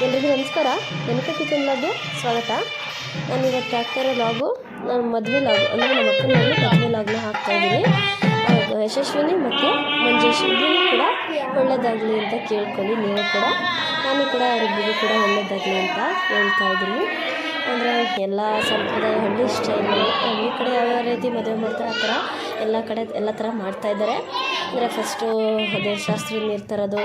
ಎಲ್ರಿಗೂ ನಮಸ್ಕಾರ. ವೆನಿಕಾ ಕಿಚನ್ ವ್ಲಾಗ್ಗೆ ಸ್ವಾಗತ. ನಾನು ಇವತ್ತು ಆಗ್ತಾ ಇರೋ ವ್ಲಾಗು ನಾನು ಮದುವೆ ವ್ಲಾಗ್ ಅಂದರೆ ನಮ್ಮ ಅಕ್ಕನ ಮದುವೆ ವ್ಲಾಗ್ನ ಹಾಕ್ತಾಯಿದ್ದೀನಿ. ಯಶಸ್ವಿನಿ ಮತ್ತು ಮಂಜೇಶ್ ಇಬ್ಬರಿಗೂ ಕೂಡ ಒಳ್ಳೆಯದಾಗಲಿ ಅಂತ ಕೇಳ್ಕೊಳ್ಳಿ. ನೀವು ಕೂಡ ನಾನು ಕೂಡ ಅವರಿಬ್ಬರಿಗೂ ಕೂಡ ಒಳ್ಳೆಯದಾಗಲಿ ಅಂತ ಹೇಳ್ತಾ ಇದ್ದೀನಿ. ಅಂದರೆ ಎಲ್ಲ ಸಂಪ್ರದಾಯ ಹಳ್ಳಿ ಸ್ಟೈಲಲ್ಲಿ ಹಳ್ಳಿ ಕಡೆ ಯಾವ ರೀತಿ ಮದುವೆ ಮಾಡ್ತಾರೆ ಆ ಥರ ಎಲ್ಲ ಕಡೆ ಎಲ್ಲ ಥರ ಮಾಡ್ತಾಯಿದ್ದಾರೆ. ಅಂದರೆ ಫಸ್ಟು ಅದೇ ಶಾಸ್ತ್ರ ನೀರು ತರೋದು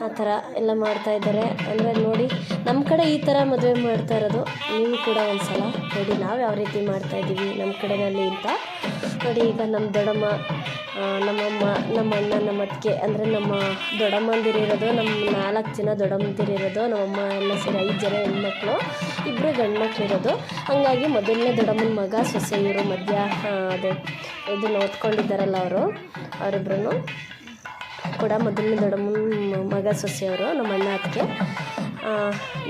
ಆ ಥರ ಎಲ್ಲ ಮಾಡ್ತಾಯಿದ್ದಾರೆ. ಅಂದರೆ ನೋಡಿ ನಮ್ಮ ಕಡೆ ಈ ಥರ ಮದುವೆ ಮಾಡ್ತಾ ಇರೋದು. ನೀವು ಕೂಡ ಒಂದು ಸಲ ನೋಡಿ ನಾವು ಯಾವ ರೀತಿ ಮಾಡ್ತಾಯಿದ್ದೀವಿ ನಮ್ಮ ಕಡೆಯಲ್ಲಿ ಅಂತ ನೋಡಿ. ಈಗ ನಮ್ಮ ದೊಡ್ಡಮ್ಮ, ನಮ್ಮಮ್ಮ, ನಮ್ಮ ಅಣ್ಣ, ನಮ್ಮ ಅತ್ತಿಗೆ ಅಂದರೆ ನಮ್ಮ ದೊಡ್ಡಮ್ಮಂದಿರಿರೋದು, ನಮ್ಮ 4 ಜನ ದೊಡ್ಡಮ್ಮಂದಿರಿರೋದು, ನಮ್ಮಮ್ಮ ಎಲ್ಲ ಸೇರಿ 5 ಜನ ಹೆಣ್ಮಕ್ಳು, 2 ಗಂಡು ಮಕ್ಳು ಇರೋದು. ಹಾಗಾಗಿ ಮೊದಲನೇ ದೊಡ್ಡಮ್ಮನ ಮಗ ಸೊಸೆ ಇವರು ಮಧ್ಯ ಅದೇ ಇದನ್ನು ಓದ್ಕೊಂಡಿದ್ದಾರಲ್ಲ ಅವರಿಬ್ಬರೂ ಕೂಡ ಮೊದಲನೇ ದೊಡ್ಡಮ್ಮನ ಮಗ ಸೊಸೆಯವರು ನಮ್ಮ ಅಣ್ಣ ಅತ್ತಿಗೆ.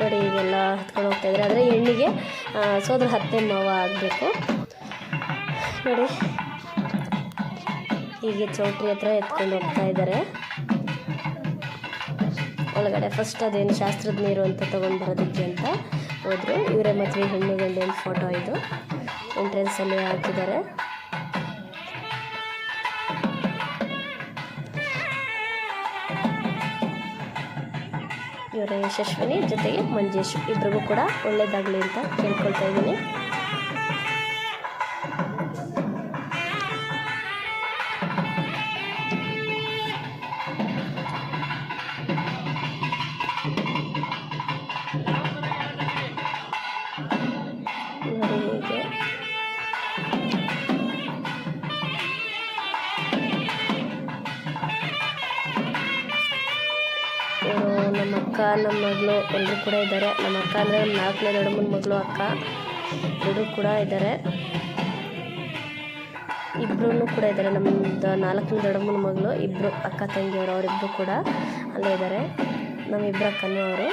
ನೋಡಿ ಈಗೆಲ್ಲ ಹತ್ಕೊಂಡು ಹೋಗ್ತಾಯಿದ್ದಾರೆ. ಆದರೆ ಹೆಣ್ಣಿಗೆ ಸೋದರ ಅತ್ತೆ ಮಾವ ಆಗಬೇಕು ನೋಡಿ. ಹೀಗೆ ಚೌಟ್ರಿ ಹತ್ರ ಎತ್ಕೊಂಡು ಹೋಗ್ತಾ ಇದ್ದಾರೆ ಒಳಗಡೆ. ಫಸ್ಟ್ ಅದೇನು ಶಾಸ್ತ್ರದ ನೀರು ಅಂತ ತೊಗೊಂಡು ಬರೋದಕ್ಕೆ ಅಂತ ಹೋದರು. ಇವರೇ ಮದುವೆ ಹೆಣ್ಣು ಗಂಡಿನ ಫೋಟೋ ಇದು ಎಂಟ್ರೆನ್ಸಲ್ಲಿ ಹಾಕಿದ್ದಾರೆ. ಇವರ ಯಶಸ್ವಿನಿ ಜೊತೆಗೆ ಮಂಜೇಶ್ ಇಬ್ಬರಿಗೂ ಕೂಡ ಒಳ್ಳೆಯದಾಗಲಿ ಅಂತ ಕೇಳ್ಕೊಳ್ತಾ ಇದ್ದೀನಿ. ನಮ್ಮ ಅಕ್ಕ, ನಮ್ಮ ಮಗಳು ಎಲ್ಲರೂ ಕೂಡ ಇದ್ದಾರೆ. ನಮ್ಮ ಅಕ್ಕ ಅಂದರೆ 4ನೇ ದೊಡ್ಡಮ್ಮನ ಮಗಳು ಅಕ್ಕ ಎಲ್ಲರೂ ಕೂಡ ಇದ್ದಾರೆ. ಇಬ್ಬರೂ ಕೂಡ ಇದ್ದಾರೆ. ನಮ್ಮದು 4ನೇ ದೊಡ್ಡಮ್ಮನ ಮಗಳು 2 ಅಕ್ಕ ತಂಗಿಯವರು, ಅವರಿಬ್ಬರು ಕೂಡ ಅಲ್ಲೇ ಇದ್ದಾರೆ. ನಮ್ಮಿಬ್ಬರು ಅಕ್ಕನೂ ಅವರು.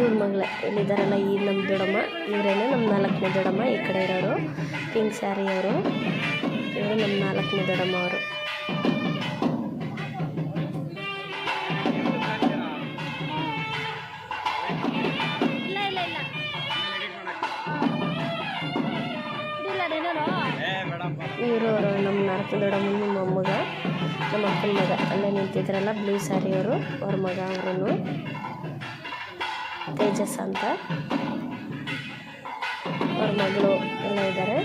ಇವ್ರ ಮಗಳ ಇಲ್ಲಿದ್ದಾರಲ್ಲ ಈ ನಮ್ಮ ದೊಡ್ಡಮ್ಮ, ಇವರೇನೆ ನಮ್ಮ 4ನೇ ದೊಡ್ಡಮ್ಮ. ಈ ಕಡೆ ಇರೋರು ಪಿಂಕ್ ಸ್ಯಾರಿ ಅವರು, ಇವರು ನಮ್ಮ 4ನೇ ದೊಡ್ಡಮ್ಮ ಅವರು. ಇವರು ನಮ್ಮ 4ನೇ ದೊಡ್ಡಮ್ಮನ ಮೊಮ್ಮಗ, ನಮ್ಮ ಅಕ್ಕನ ಮಗ ಅಲ್ಲೇ ನಿಂತಿದ್ದಾರಲ್ಲ ಬ್ಲೂ ಸ್ಯಾರಿ ಅವರು, ಅವ್ರ ಮಗ ಅವರನ್ನು ತೇಜಸ್ ಅಂತ, ಅವ್ರ ಮಗಳು ಎಲ್ಲ ಇದ್ದಾರೆ.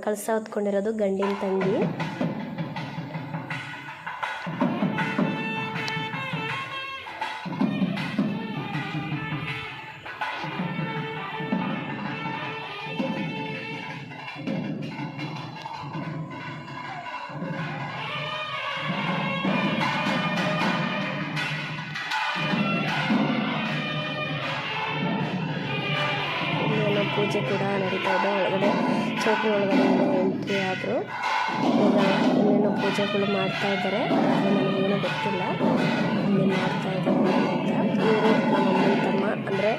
ಕಳಸ ಹೊತ್ಕೊಂಡಿರೋದು ಗಂಡಿನ ತಂಗಿ. ಪೂಜೆ ಕೂಡ ನಡೀತಾ ಇದೆ. ಒಳಗಡೆ ಚೌಟ್ರಿ ಒಳಗಡೆ ಎಂಟ್ರಿ ಆದರು. ಈಗ ಇನ್ನೇನೋ ಪೂಜೆಗಳು ಮಾಡ್ತಾ ಇದ್ದಾರೆ. ನನಗೇನೋ ಗೊತ್ತಿಲ್ಲ ಇಲ್ಲಿ ಮಾಡ್ತಾ ಇದ್ದಾರೆ ಅಂತ. ಇವರು ನಮ್ಮಮ್ಮನ ತಮ್ಮ, ಅಂದರೆ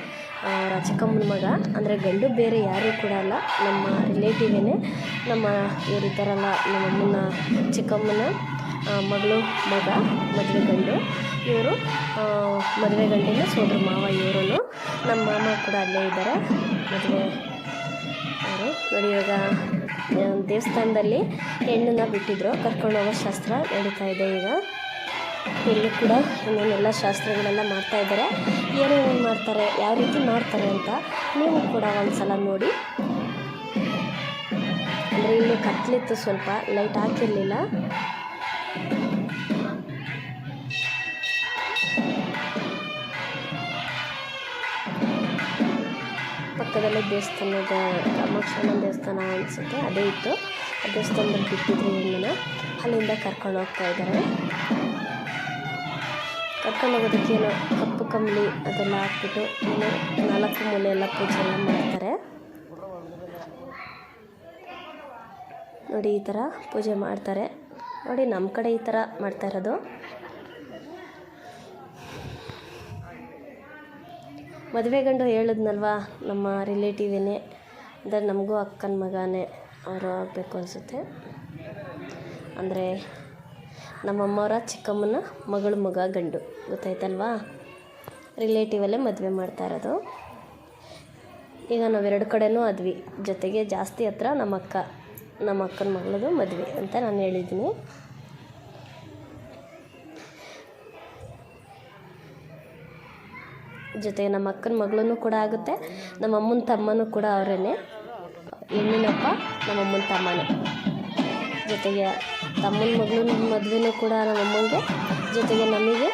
ಅವರ ಚಿಕ್ಕಮ್ಮನ ಮಗ, ಅಂದರೆ ಗಂಡು ಬೇರೆ ಯಾರೂ ಕೂಡ ಅಲ್ಲ, ನಮ್ಮ ರಿಲೇಟಿವೇನೆ. ನಮ್ಮ ಇವರಿದ್ದಾರಲ್ಲ ನಮ್ಮಮ್ಮನ ಚಿಕ್ಕಮ್ಮನ ಮಗಳು ಮಗ ಮದುವೆ ಗಂಡು, ಇವರು ಮದುವೆ ಗಂಡಿನ ಸೋದರ ಮಾವ. ಇವರು ನಮ್ಮ ಮಾಮ ಕೂಡ ಅಲ್ಲೇ ಇದ್ದಾರೆ ಮದುವೆ ಅವರು. ನೋಡಿ ಇವಾಗ ದೇವಸ್ಥಾನದಲ್ಲಿ ಹೆಣ್ಣನ್ನು ಬಿಟ್ಟಿದ್ರು, ಕರ್ಕೊಂಡು ಹೋಗೋ ಶಾಸ್ತ್ರ ನಡೀತಾ ಇದೆ. ಈಗ ಇಲ್ಲೂ ಕೂಡ ಇನ್ನೇನೆಲ್ಲ ಶಾಸ್ತ್ರಗಳೆಲ್ಲ ಮಾಡ್ತಾಯಿದ್ದಾರೆ. ಏನೇನು ಮಾಡ್ತಾರೆ, ಯಾವ ರೀತಿ ಮಾಡ್ತಾರೆ ಅಂತ ನೀವು ಕೂಡ ಒಂದು ಸಲ ನೋಡಿ. ಅಂದರೆ ಇಲ್ಲಿ ಕತ್ಲಿತ್ತು, ಸ್ವಲ್ಪ ಲೈಟ್ ಹಾಕಿರಲಿಲ್ಲ. ಪಕ್ಕದಲ್ಲೇ ದೇವಸ್ಥಾನದ ಕಾಮಾಕ್ಷಮ್ಮನ ದೇವಸ್ಥಾನ ಅನಿಸುತ್ತೆ, ಅದೇ ಇತ್ತು. ಆ ದೇವಸ್ಥಾನದಲ್ಲಿ ಬಿಟ್ಟಿದ್ರು ಹೆಣ್ಣನ್ನು, ಅಲ್ಲಿಂದ ಕರ್ಕೊಂಡು ಹೋಗ್ತಾ ಇದ್ದಾರೆ. ಕರ್ಕೊಂಡು ಹೋಗೋದಕ್ಕೆ ಏನೋ ಕಪ್ಪು ಕಂಬಳಿ ಅದೆಲ್ಲ ಹಾಕ್ಬಿಟ್ಟು ಏನೋ 4 ಮೂಲೆ ಎಲ್ಲ ಪೂಜೆ ಎಲ್ಲ ಮಾಡ್ತಾರೆ. ನೋಡಿ ಈ ಥರ ಪೂಜೆ ಮಾಡ್ತಾರೆ. ನೋಡಿ ನಮ್ಮ ಕಡೆ ಈ ಥರ ಮಾಡ್ತಾ ಇರೋದು. ಮದುವೆ ಗಂಡು ಹೇಳಿದ್ನಲ್ವ ನಮ್ಮ ರಿಲೇಟಿವೇನೆ, ಅಂದರೆ ನಮಗೂ ಅಕ್ಕನ ಮಗನೇ ಅವರು ಆಗಬೇಕು ಅನಿಸುತ್ತೆ. ಅಂದರೆ ನಮ್ಮಮ್ಮವರ ಚಿಕ್ಕಮ್ಮನ ಮಗ ಗಂಡು, ಗೊತ್ತಾಯ್ತಲ್ವಾ? ರಿಲೇಟಿವಲ್ಲೇ ಮದುವೆ ಮಾಡ್ತಾ ಇರೋದು. ಈಗ ನಾವೆರಡು ಕಡೆನೂ ಆದ್ವಿ, ಜೊತೆಗೆ ಜಾಸ್ತಿ ಹತ್ರ ನಮ್ಮ ಅಕ್ಕನ ಮಗಳದು ಮದುವೆ ಅಂತ ನಾನು ಹೇಳಿದ್ದೀನಿ. ಜೊತೆಗೆ ನಮ್ಮ ಅಕ್ಕನ ಮಗಳೂ ಕೂಡ ಆಗುತ್ತೆ, ನಮ್ಮ ಅಮ್ಮನ ತಮ್ಮನೂ ಕೂಡ ಅವರೇನೆ, ಹೆಣ್ಣಿನಪ್ಪ ನಮ್ಮ ಅಮ್ಮನ ತಮ್ಮನೇ. ಜೊತೆಗೆ ತಮ್ಮನ ಮಗಳ ಮದುವೆನೂ ಕೂಡ ನಮ್ಮ ಅಮ್ಮಂಗೆ, ಜೊತೆಗೆ ನಮಗೆ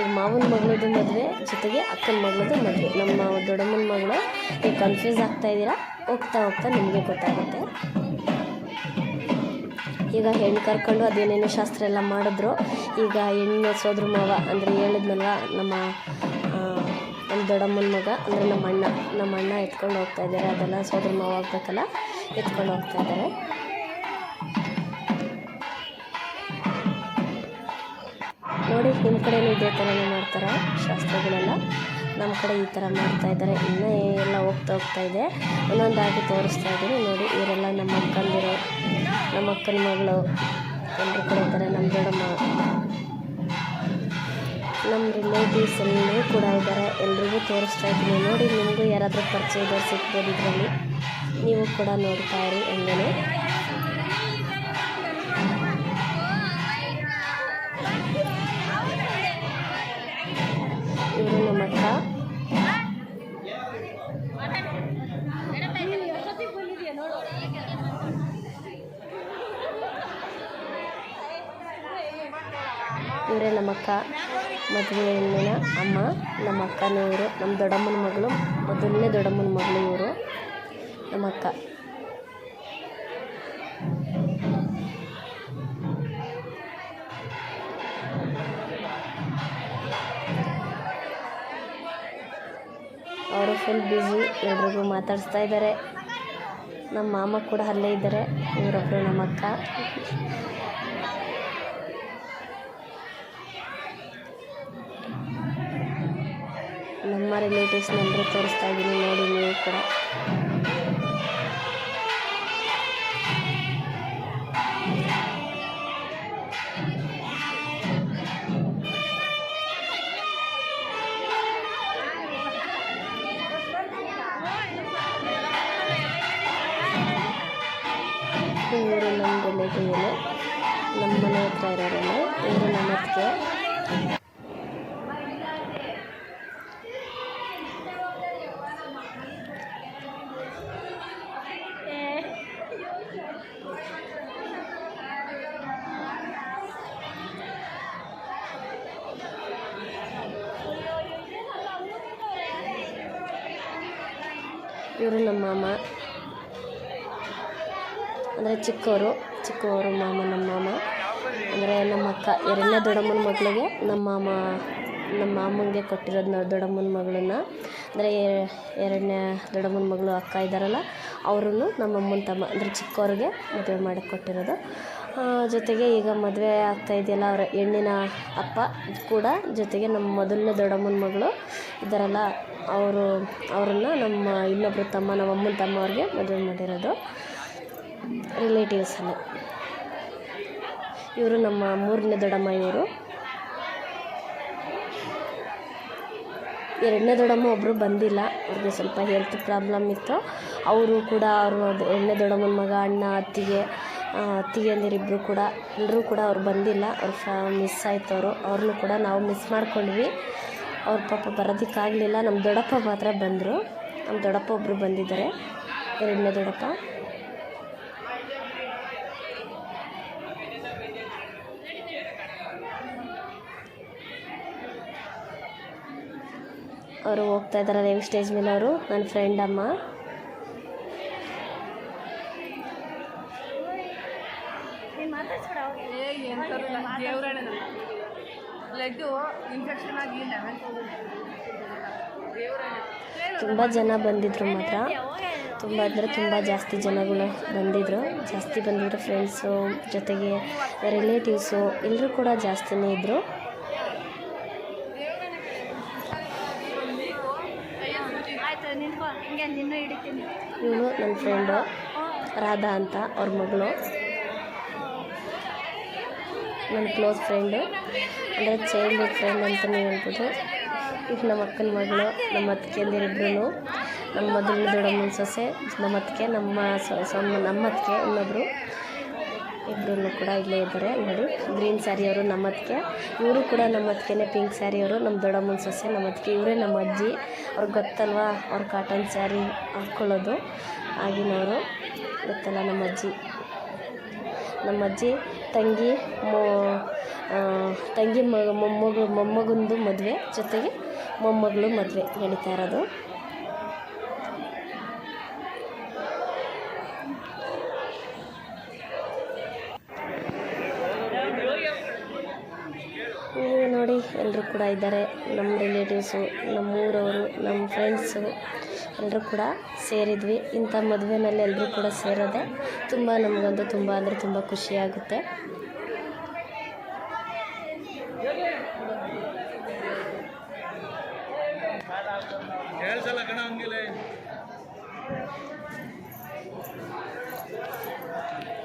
ಈಗ ಮಾವನ ಮಗಳದ್ದು ಮದುವೆ, ಜೊತೆಗೆ ಅಕ್ಕನ ಮಗಳದ್ದು ಮದುವೆ. ನಮ್ಮ ದೊಡ್ಡಮ್ಮನ ಮಗಳು ಈಗ ಕನ್ಫ್ಯೂಸ್ ಆಗ್ತಾಯಿದ್ದೀರಾ, ಹೋಗ್ತಾ ನಿಮಗೆ ಗೊತ್ತಾಗುತ್ತೆ. ಈಗ ಹೆಣ್ಣು ಕರ್ಕೊಂಡು ಅದೇನೇನೋ ಶಾಸ್ತ್ರ ಎಲ್ಲ ಮಾಡಿದ್ರು. ಈಗ ಹೆಣ್ಣು ಸೋದ್ರ ಮಾವ ಅಂದರೆ ಹೇಳಿದ್ನಲ್ವ, ನಮ್ಮ ದೊಡ್ಡಮ್ಮನ ಮಗ ಅಂದರೆ ನಮ್ಮ ಅಣ್ಣ ಎತ್ಕೊಂಡು ಹೋಗ್ತಾಯಿದ್ದಾರೆ. ಅದೆಲ್ಲ ಸೋದ್ರ ಮಾವ ಆಗಬೇಕಲ್ಲ, ಎತ್ಕೊಂಡು ಹೋಗ್ತಾಯಿದ್ದಾರೆ. ನೋಡಿ ನಿಮ್ಮ ಕಡೆಯೂ ಇದೇ ಥರನೇ ಮಾಡ್ತಾರೆ ಶಾಸ್ತ್ರಗಳೆಲ್ಲ. ನಮ್ಮ ಕಡೆ ಈ ಥರ ಮಾಡ್ತಾಯಿದ್ದಾರೆ. ಇನ್ನೂ ಎಲ್ಲ ಹೋಗ್ತಾ ಇದೆ, ಒಂದೊಂದಾಗಿ ತೋರಿಸ್ತಾ ಇದ್ದೀನಿ ನೋಡಿ. ಇವರೆಲ್ಲ ನಮ್ಮ ಅಕ್ಕಂದಿರು, ನಮ್ಮ ಅಕ್ಕನ ಮಗಳು ಎಲ್ಲರೂ ಕೂಡ ಇದ್ದಾರೆ. ನಮ್ಮ ದೊಡ್ಡಮ್ಮ, ನಮ್ಮ ರಿಲೇಟಿವ್ಸ್ ಎಲ್ಲರೂ ಕೂಡ ಇದ್ದಾರೆ. ಎಲ್ರಿಗೂ ತೋರಿಸ್ತಾ ಇದ್ದೀನಿ ನೋಡಿ. ನಿಮಗೂ ಯಾರಾದರೂ ಪರಿಚಯ ಇದ್ದಾರೆ ಸಿಗ್ಬೋದು ಇದರಲ್ಲಿ, ನೀವು ಕೂಡ ನೋಡ್ತಾ ಇರಿ ಹಂಗೇ. ಇವರು ನಮ್ಮ ಅಕ್ಕ, ಇವರೇ ನಮ್ಮ ಅಕ್ಕ, ಮದುವೆ ಹೆಣ್ಣಿನ ಅಮ್ಮ. ನಮ್ಮ ಅಕ್ಕನೇ ಇವರು, ನಮ್ಮ ದೊಡ್ಡಮ್ಮನ ಮಗಳು, ಮೊದಲನೇ ದೊಡ್ಡಮ್ಮನ ಮಗಳು ಇವರು ನಮ್ಮ ಅಕ್ಕ. ಅವರು ಫುಲ್ ಬ್ಯುಸಿ, ಎಲ್ರಿಗೂ ಮಾತಾಡಿಸ್ತಾ ಇದ್ದಾರೆ. ನಮ್ಮ ಮಾಮ ಕೂಡ ಅಲ್ಲೇ ಇದ್ದಾರೆ. ಇವರೊಬ್ಬರು ನಮ್ಮ ಅಕ್ಕ. ನಮ್ಮ ರಿಲೇಟಿವ್ಸ್ನೆಲ್ಲರೂ ತೋರಿಸ್ತಾ ಇದ್ದೀನಿ ನೋಡಿ ನೀವು ಕೂಡ. ಇವರು ನಮ್ಮ ರಿಲೇಟಿವ್, ನಮ್ಮ ಮನೆ ಹತ್ರ ಇರೋರಲ್ಲ, ಇವರು ನಮ್ಮ ಅತ್ತಿಗೆ. ಇವರು ನಮ್ಮ ಮಾಮ, ಅಂದರೆ ಚಿಕ್ಕವರು ಮಾಮ. ನಮ್ಮ ಮಾಮ ಅಂದರೆ ನಮ್ಮ ಅಕ್ಕ, ಎರಡನೇ ದೊಡ್ಡಮ್ಮನ ಮಗಳಿಗೆ ನಮ್ಮ ಮಾಮಂಗೆ ಕೊಟ್ಟಿರೋದು ನಾವು ದೊಡ್ಡಮ್ಮನ ಮಗಳನ್ನ. ಅಂದರೆ ಎರಡನೇ ದೊಡ್ಡಮ್ಮನ ಮಗಳು ಅಕ್ಕ ಇದ್ದಾರಲ್ಲ, ಅವರು ನಮ್ಮ ಅಮ್ಮನ ತಮ್ಮ, ಅಂದರೆ ಚಿಕ್ಕವ್ರಿಗೆ ಮದುವೆ ಮಾಡಿ ಕೊಟ್ಟಿರೋದು. ಜೊತೆಗೆ ಈಗ ಮದುವೆ ಆಗ್ತಾಯಿದೆಯಲ್ಲ, ಅವರ ಹೆಣ್ಣಿನ ಅಪ್ಪ ಕೂಡ, ಜೊತೆಗೆ ನಮ್ಮ ಮೊದಲನೇ ದೊಡ್ಡಮ್ಮನ ಮಗಳು ಇದ್ದಾರಲ್ಲ, ಅವ್ರನ್ನ ನಮ್ಮ ಇನ್ನೊಬ್ಬರು ತಮ್ಮ, ನಮ್ಮ ಅಮ್ಮನ ತಮ್ಮ ಅವ್ರಿಗೆ ಮದುವೆ ಮಾಡಿರೋದು ರಿಲೇಟಿವ್ಸಲ್ಲಿ. ಇವರು ನಮ್ಮ ಮೂರನೇ ದೊಡ್ಡಮ್ಮ. ಇವರು ಎರಡನೇ ದೊಡ್ಡಮ್ಮ ಒಬ್ಬರು ಬಂದಿಲ್ಲ, ಅವ್ರಿಗೆ ಸ್ವಲ್ಪ ಹೆಲ್ತ್ ಪ್ರಾಬ್ಲಮ್ ಇತ್ತು. ಅವರು ಕೂಡ ಎರಡನೇ ದೊಡ್ಡಮ್ಮನ ಮಗ, ಅಣ್ಣ, ಅತ್ತಿಗೆಯಂದಿರಿಬ್ಬರು ಕೂಡ, ಎಲ್ಲರೂ ಕೂಡ ಅವ್ರು ಬಂದಿಲ್ಲ. ಮಿಸ್ ಆಯ್ತು ಅವ್ರನ್ನೂ ಕೂಡ ನಾವು ಮಿಸ್ ಮಾಡ್ಕೊಂಡ್ವಿ. ಅವ್ರ ಪಾಪ ಬರೋದಕ್ಕಾಗಲಿಲ್ಲ. ನಮ್ಮ ದೊಡ್ಡಪ್ಪ ಮಾತ್ರ ಬಂದರು. ನಮ್ಮ ದೊಡ್ಡಪ್ಪ ಒಬ್ಬರು ಬಂದಿದ್ದಾರೆ, ಎರಡನೇ ದೊಡ್ಡಪ್ಪ. ಅವರು ಹೋಗ್ತಾ ಇದ್ದಾರಲ್ಲ ಈಗ ಸ್ಟೇಜ್ ಮೇಲೆ, ಅವರು ನನ್ನ ಫ್ರೆಂಡ್ ಅಮ್ಮ. ತುಂಬ ಜನ ಬಂದಿದ್ರು ಮಾತ್ರ. ತುಂಬ ಅಂದರೆ ತುಂಬ ಜಾಸ್ತಿ ಜನಗಳು ಬಂದಿದ್ದರು ಫ್ರೆಂಡ್ಸು, ಜೊತೆಗೆ ರಿಲೇಟಿವ್ಸು ಎಲ್ಲರೂ ಕೂಡ ಜಾಸ್ತಿನೇ ಇದ್ದರು. ಇವನು ನನ್ನ ಫ್ರೆಂಡು ರಾಧಾ ಅಂತ, ಅವ್ರ ಮಗಳು, ನನ್ನ ಕ್ಲೋಸ್ ಫ್ರೆಂಡು, ಅಂದರೆ ಚೈಲ್ಡ್ಹುಡ್ ಫ್ರೆಂಡ್ ಅಂತಲೇ ಹೇಳ್ಬೋದು. ಇದು ನಮ್ಮ ಅಕ್ಕನ ಮಗಳು, ನಮ್ಮ ಅತ್ತಿಗೆಯಂದಿರಿಬ್ರು, ನಮ್ಮ ಮೊದಲನೇ ದೊಡ್ಡಮ್ಮನ ಸೊಸೆ, ನಮ್ಮ ಅತ್ತಿಗೆ, ನಮ್ಮ ಅತ್ತಿಗೆ ಇನ್ನೊಬ್ಬರು, ಇಬ್ಬರೂ ಕೂಡ ಇಲ್ಲೇ ಇದ್ದಾರೆ ನೋಡಿ. ಗ್ರೀನ್ ಸ್ಯಾರಿಯವರು ನಮ್ಮ ಅತ್ತಿಗೆ, ಇವರು ಕೂಡ ನಮ್ಮ ಅತ್ತಿಗೆನೇ. ಪಿಂಕ್ ಸ್ಯಾರಿಯವರು ನಮ್ಮ ದೊಡ್ಡಮ್ಮನ ಸೊಸೆ, ನಮ್ಮ ಅತ್ತಿಗೆ. ಇವರೇ ನಮ್ಮ ಅಜ್ಜಿ, ಅವ್ರಿಗೆ ಗೊತ್ತಲ್ವಾ ಅವ್ರು ಕಾಟನ್ ಸ್ಯಾರಿ ಹಾಕ್ಕೊಳ್ಳೋದು, ಆಗಿನವರು ಗೊತ್ತಲ್ಲ ನಮ್ಮ ಅಜ್ಜಿ. ತಂಗಿ ಮೊಮ್ಮಗಂದು ಮದುವೆ, ಜೊತೆಗೆ ಮೊಮ್ಮಗಳು ಮದುವೆ ನಡೀತಾ ಇರೋದು. ನೋಡಿ ಎಲ್ಲರೂ ಕೂಡ ಇದ್ದಾರೆ, ನಮ್ಮ ರಿಲೇಟಿವ್ಸು, ನಮ್ಮೂರವರು, ನಮ್ಮ ಫ್ರೆಂಡ್ಸು ಎಲ್ಲರೂ ಕೂಡ ಸೇರಿದ್ವಿ. ಇಂಥ ಮದುವೆನಲ್ಲಿ ಎಲ್ಲರೂ ಕೂಡ ಸೇರೋದೆ ನಮಗಂತೂ ತುಂಬ ಅಂದರೆ ತುಂಬ ಖುಷಿಯಾಗುತ್ತೆ.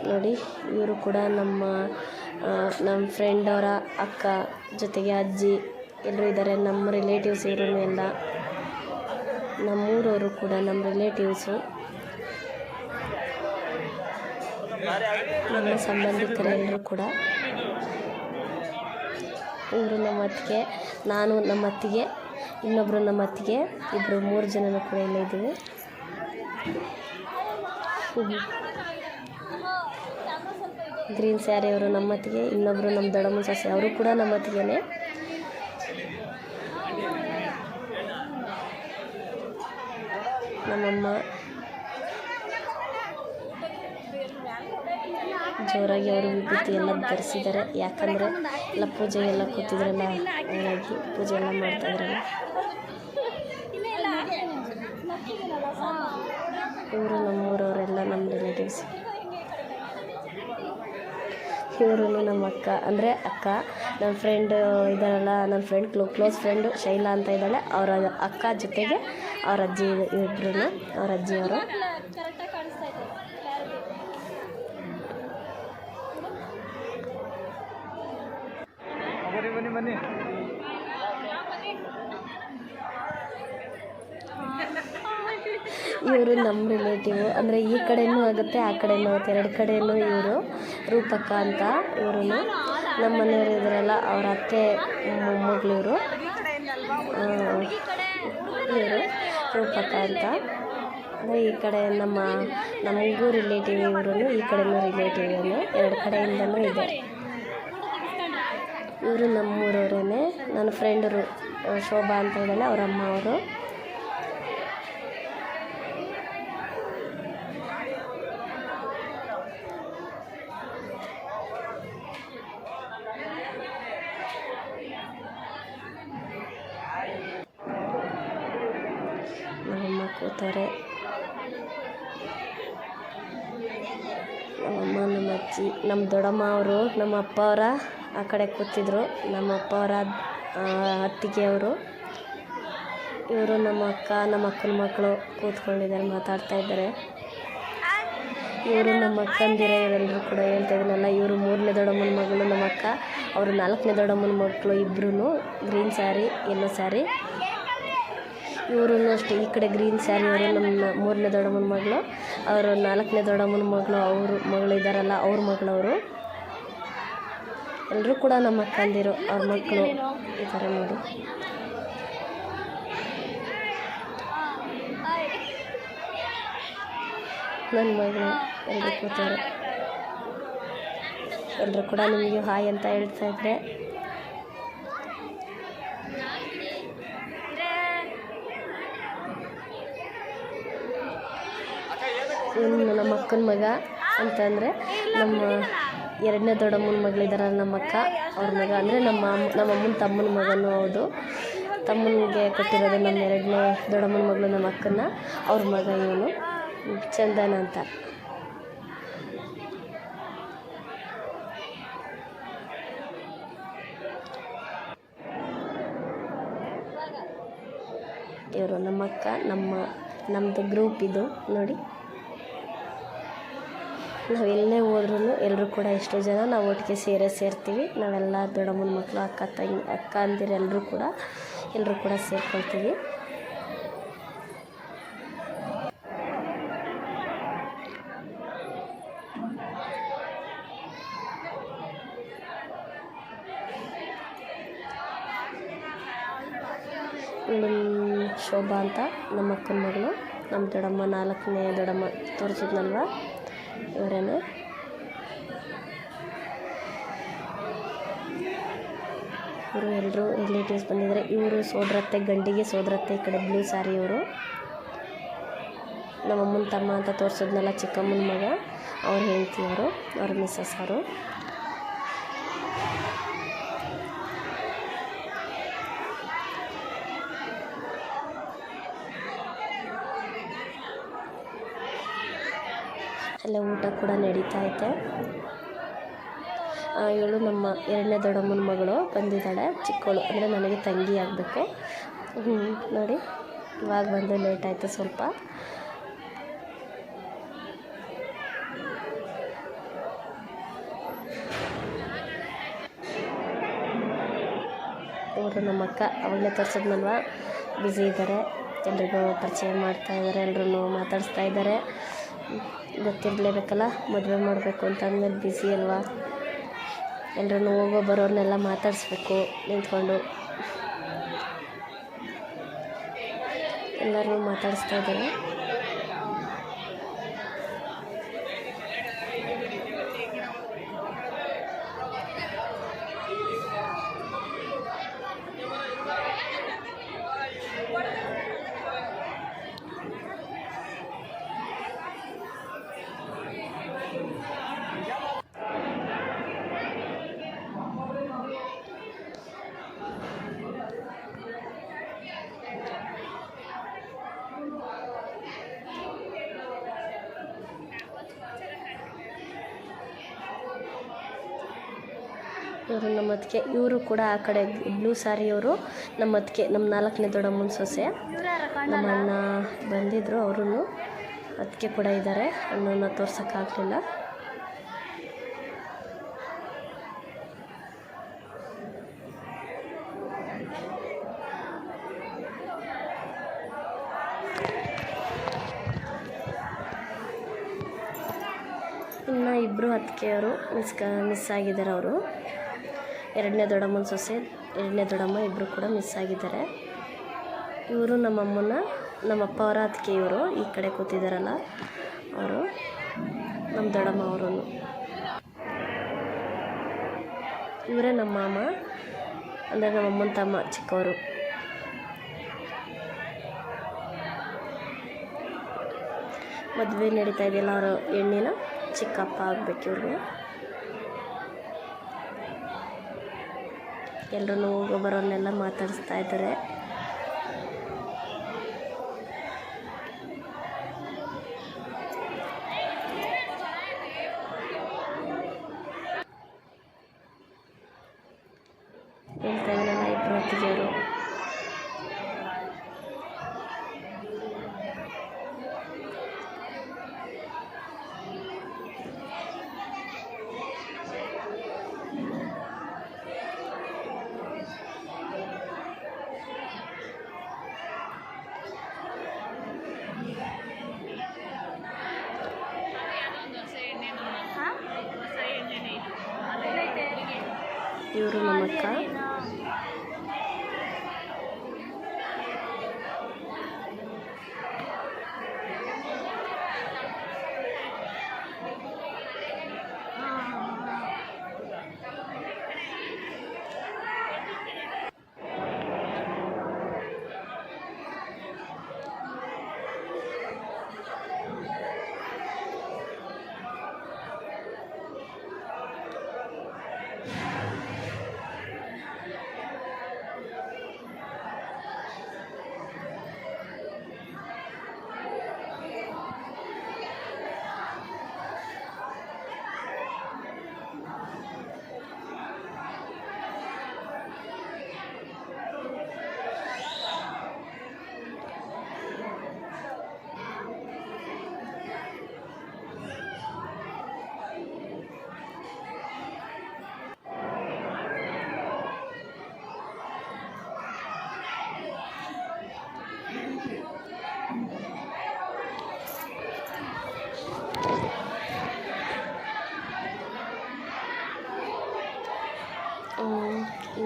ನೋಡಿ ಇವರು ಕೂಡ ನಮ್ಮ ಫ್ರೆಂಡ್ ಅವರ ಅಕ್ಕ, ಜೊತೆಗೆ ಅಜ್ಜಿ ಎಲ್ಲರೂ ಇದ್ದಾರೆ. ನಮ್ಮ ರಿಲೇಟಿವ್ಸ್ ಇವರು ಎಲ್ಲ, ನಮ್ಮೂರವರು ಕೂಡ ನಮ್ಮ ರಿಲೇಟಿವ್ಸು, ನಮ್ಮ ಸಂಬಂಧಿಕರು ಎಲ್ಲರೂ ಕೂಡ. ಇವರು ನಮ್ಮ ಅತ್ತಿಗೆ, ನಾನು ನಮ್ಮ ಅತ್ತಿಗೆ, ಇನ್ನೊಬ್ಬರು ನಮ್ಮ ಅತ್ತಿಗೆ, ಇಬ್ಬರು 3 ಜನನೂ ಕೂಡ ಇಲ್ಲೇ ಇದ್ದೀವಿ. ಗ್ರೀನ್ ಸ್ಯಾರಿಯವರು ನಮ್ಮ ಅತ್ತಿಗೆ, ಇನ್ನೊಬ್ಬರು ನಮ್ಮ ದೊಡ್ಡಮ್ಮನ ಸೊಸೆ, ಅವರು ಕೂಡ ನಮ್ಮ ಅತ್ತಿಗೆನೇ. ನಮ್ಮಮ್ಮ ಜೋರಾಗಿ ಅವರು ವಿಭೂತಿ ಎಲ್ಲ ಧರಿಸಿದ್ದಾರೆ, ಯಾಕಂದರೆ ಎಲ್ಲ ಪೂಜೆ ಎಲ್ಲ ಕೂತಿದ್ರಲ್ಲ, ಹಾಗಾಗಿ ಪೂಜೆ ಎಲ್ಲ ಮಾಡ್ತಾಯಿದ್ರಲ್ಲ. ಇವರು ನಮ್ಮೂರವರೆಲ್ಲ ನಮ್ಮ ರಿಲೇಟಿವ್ಸ್. ಇವರು ನಮ್ಮ ಅಕ್ಕ, ಅಂದರೆ ಅಕ್ಕ, ನನ್ನ ಫ್ರೆಂಡ್ ಇದ್ದಾರಲ್ಲ, ನನ್ನ ಫ್ರೆಂಡ್ ಕ್ಲೋಸ್ ಫ್ರೆಂಡು ಶೈಲಾ ಅಂತ ಇದ್ದಾಳೆ, ಅವರ ಅಕ್ಕ, ಜೊತೆಗೆ ಅವ್ರ ಅಜ್ಜಿ, ಇಬ್ಬರು ಅವ್ರ ಅಜ್ಜಿಯವರು. ಇವರು ನಮ್ಮ ರಿಲೇಟಿವ್, ಅಂದರೆ ಈ ಕಡೆಯೂ ಆಗುತ್ತೆ, ಆ ಕಡೆಯೂ ಆಗುತ್ತೆ, 2 ಕಡೆಯೂ. ಇವರು ರೂಪಕ್ಕ ಅಂತ, ಇವರು ನಮ್ಮ ಮನೆಯವರು ಇದ್ದಾರಲ್ಲ, ಅವರ ಅತ್ತೆ ಮೊಮ್ಮಗಳು ಇವರು ರೂಪಕ್ಕ ಅಂತ. ಅಂದರೆ ಈ ಕಡೆ ನಮಗೂ ರಿಲೇಟಿವ್ ಇವರು, ಈ ಕಡೆಯೂ ರಿಲೇಟಿವ್, 2 ಕಡೆಯಿಂದಲೂ ಇದೆ. ಇವರು ನಮ್ಮೂರವರೇ. ನನ್ನ ಫ್ರೆಂಡರು ಶೋಭಾ ಅಂತ ಇದ್ದಾಳೆ, ಅವರ ಅಮ್ಮ ಅವರು. ನಮ್ಮಮ್ಮ ಕೂತವ್ರೆ, ನಮ್ಮಮ್ಮ, ನಮ್ಮ ಅಜ್ಜಿ, ನಮ್ಮ ದೊಡ್ಡಮ್ಮ ಅವರು, ನಮ್ಮ ಅಪ್ಪ ಅವರ ಆ ಕಡೆ ಕೂತಿದ್ರು, ನಮ್ಮ ಅಪ್ಪ ಅವರ ಅತ್ತಿಗೆಯವರು. ಇವರು ನಮ್ಮ ಅಕ್ಕ, ನಮ್ಮ ಅಕ್ಕನ ಮಕ್ಕಳು ಕೂತ್ಕೊಂಡಿದ್ದಾರೆ, ಮಾತಾಡ್ತಾ ಇದ್ದಾರೆ. ಇವರು ನಮ್ಮ ಅಕ್ಕಂದಿರ, ಇವರೆಲ್ಲರೂ ಕೂಡ ಹೇಳ್ತಾ ಇದ್ದೀನಲ್ಲ, ಇವರು 3ನೇ ದೊಡ್ಡಮ್ಮನ ಮಗಳು ನಮ್ಮ ಅಕ್ಕ, ಅವರು 4ನೇ ದೊಡ್ಡಮ್ಮನ ಮಕ್ಕಳು, ಇಬ್ಬರೂ ಗ್ರೀನ್ ಸ್ಯಾರಿ, ಯೆಲ್ಲೋ ಸ್ಯಾರಿ. ಇವರು ಅಷ್ಟೇ, ಈ ಕಡೆ ಗ್ರೀನ್ ಸ್ಯಾರಿ ಅವರು ನಮ್ಮ 3ನೇ ದೊಡ್ಡಮ್ಮನ ಮಗಳು, ಅವರು 4ನೇ ದೊಡ್ಡಮ್ಮನ ಮಗಳು, ಅವರು ಮಗಳು ಇದ್ದಾರಲ್ಲ, ಅವ್ರ ಮಗಳವರು. ಎಲ್ಲರೂ ಕೂಡ ನಮ್ಮ ಅಕ್ಕಂದಿರು, ಅವ್ರ ಮಕ್ಕಳು ಇದ್ದಾರೆ ನೋಡಿ. ನನ್ನ ಮಗಳು ಎಲ್ಲರೂ ಕೂತವ್ರೆ, ಎಲ್ಲರೂ ಕೂಡ ನಿಮಗೆ ಹಾಯ್ ಅಂತ ಹೇಳ್ತಾ ಇದ್ರೆ. ಇನ್ನು ನಮ್ಮ ಅಕ್ಕನ ಮಗ ಅಂತಂದರೆ ನಮ್ಮ 2ನೇ ದೊಡ್ಡಮ್ಮನ ಮಗಳಿದ್ದಾರಲ್ಲ ನಮ್ಮ ಅಕ್ಕ, ಅವ್ರ ಮಗ, ಅಂದರೆ ನಮ್ಮಮ್ಮನ ತಮ್ಮನ ಮಗನೂ ಹೌದು. ತಮ್ಮನಿಗೆ ಕೊಟ್ಟಿರೋದು ನಮ್ಮ 2ನೇ ದೊಡ್ಡಮ್ಮನ ಮಗಳು ನಮ್ಮ ಅಕ್ಕನ, ಅವ್ರ ಮಗ ಇವನು. ಚಂದನ್ ಅಂತ. ಇವರು ನಮ್ಮಕ್ಕ, ನಮ್ಮದು ಗ್ರೂಪ್ ಇದು ನೋಡಿ. ನಾವೆಲ್ಲೇ ಹೋದ್ರೂ ಎಲ್ಲರೂ ಕೂಡ ಎಷ್ಟೋ ಜನ ನಾವು ಒಟ್ಟಿಗೆ ಸೇರ್ತೀವಿ. ನಾವೆಲ್ಲ ದೊಡ್ಡಮ್ಮನ ಮಕ್ಕಳು, ಅಕ್ಕ ಅಂದಿರು ಎಲ್ಲರೂ ಕೂಡ ಸೇರ್ಕೊಳ್ತೀವಿ. ಶೋಭಾ ಅಂತ ನಮ್ಮ ಅಕ್ಕನ ಮಗಳು, ನಮ್ಮ ದೊಡ್ಡಮ್ಮ, 4ನೇ ದೊಡ್ಡಮ್ಮ ತೋರಿಸಿದ್ನಲ್ವ, ಇವರೇನೆ. ಇವರು ಎಲ್ಲರೂ ರಿಲೇಟಿವ್ಸ್ ಬಂದಿದ್ದಾರೆ. ಇವರು ಸೋದರತ್ತೆ, ಗಂಡಿಗೆ ಸೋದರತ್ತೆ, ಈ ಕಡೆ ಬ್ಲೂ ಸ್ಯಾರಿ ಇವರು. ನಮ್ಮಮ್ಮನ ತಮ್ಮ ಅಂತ ತೋರಿಸಿದ್ನಲ್ಲ, ಚಿಕ್ಕಮ್ಮನ ಮಗ, ಅವ್ರ ಹೆಂಡ್ತಿಯವರು, ಅವ್ರ ಮಿಸ್ಸಸ್ ಅವರು. ಅಲ್ಲೇ ಊಟ ಕೂಡ ನಡೀತಾ ಐತೆ. ಇವಳು ನಮ್ಮ 2ನೇ ದೊಡ್ಡಮ್ಮನ ಮಗಳು ಬಂದಿದ್ದಾಳೆ, ಚಿಕ್ಕವಳು, ಅಂದರೆ ನನಗೆ ತಂಗಿ ಆಗಬೇಕು. ನೋಡಿ, ಇವಾಗ ಬಂದು ಲೇಟ್ ಆಯಿತು ಸ್ವಲ್ಪ. ಇವರು ನಮ್ಮ ಅಕ್ಕ, ಅವಾಗಲೇ ತೋರಿಸಿದ್ನಲ್ವ, ಬ್ಯುಸಿ ಇದ್ದಾರೆ. ಎಲ್ರಿಗೂ ಪರಿಚಯ ಮಾಡ್ತಾಯಿದ್ದಾರೆ, ಎಲ್ಲರೂ ಮಾತಾಡಿಸ್ತಾ ಇದ್ದಾರೆ. ಗೊತ್ತಿರಲೇಬೇಕಲ್ಲ, ಮದುವೆ ಮಾಡಬೇಕು ಅಂತ ಅಂದಮೇಲೆ ಬ್ಯುಸಿ ಅಲ್ವಾ, ಎಲ್ಲರೂ ಹೋಗೋ ಬರೋರನ್ನೆಲ್ಲ ಮಾತಾಡಿಸ್ಬೇಕು ನಿಂತ್ಕೊಂಡು. ಎಲ್ಲರೂ ಮಾತಾಡಿಸ್ತಾ ಇದ್ದಾರೆ. ಇವರು ನಮ್ಮ ಅತ್ತಿಗೆ, ಇವರು ಕೂಡ ಆ ಕಡೆ ಬ್ಲೂ ಸ್ಯಾರಿಯವರು ನಮ್ಮ ಅತ್ತಿಗೆ, ನಮ್ಮ 4ನೇ ದೊಡ್ಡಮ್ಮನ ಸೊಸೆ. ನಮ್ಮ ಅಣ್ಣ ಬಂದಿದ್ದರು, ಅವರು ಅತ್ತಿಗೆ ಕೂಡ ಇದ್ದಾರೆ. ಅಣ್ಣನ ತೋರ್ಸೋಕ್ಕಾಗಲಿಲ್ಲ. ಇನ್ನು ಇಬ್ಬರು ಅತ್ತಿಗೆಯವರು ಮಿಸ್ ಆಗಿದ್ದಾರೆ. ಅವರು 2ನೇ ದೊಡ್ಡಮ್ಮನ ಸೊಸೆ, 2ನೇ ದೊಡ್ಡಮ್ಮ ಇಬ್ಬರು ಕೂಡ ಮಿಸ್ ಆಗಿದ್ದಾರೆ. ಇವರು ನಮ್ಮಮ್ಮನ, ನಮ್ಮಪ್ಪ ಅವರ ಅತ್ತಿಗೆ, ಇವರು ಈ ಕಡೆ ಕೂತಿದ್ದಾರಲ್ಲ ಅವರು, ನಮ್ಮ ದೊಡ್ಡಮ್ಮ ಅವರು. ಇವರೇ ನಮ್ಮ ಮಾಮ, ಅಂದರೆ ನಮ್ಮಮ್ಮನ ತಮ್ಮ, ಚಿಕ್ಕವರು. ಮದುವೆ ನಡೀತಾ ಇದೆಯಲ್ಲ, ಅವರು ಹೆಣ್ಣಿನ ಚಿಕ್ಕಪ್ಪ ಆಗಬೇಕು ಇವ್ರಿಗೆ. ಎಲ್ಲರೂ ಹೋಗೋ ಬರೋನ್ನೆಲ್ಲ ಮಾತಾಡಿಸ್ತಾ ಇದ್ದಾರೆ. ಹೇಳ್ತಾ ಇದ್ದಾರಲ್ಲ ಇಬ್ಬರು ಅತ್ತಿಗೆಯವರು. ಇವರು ನಮ್ಮಕ್ಕ.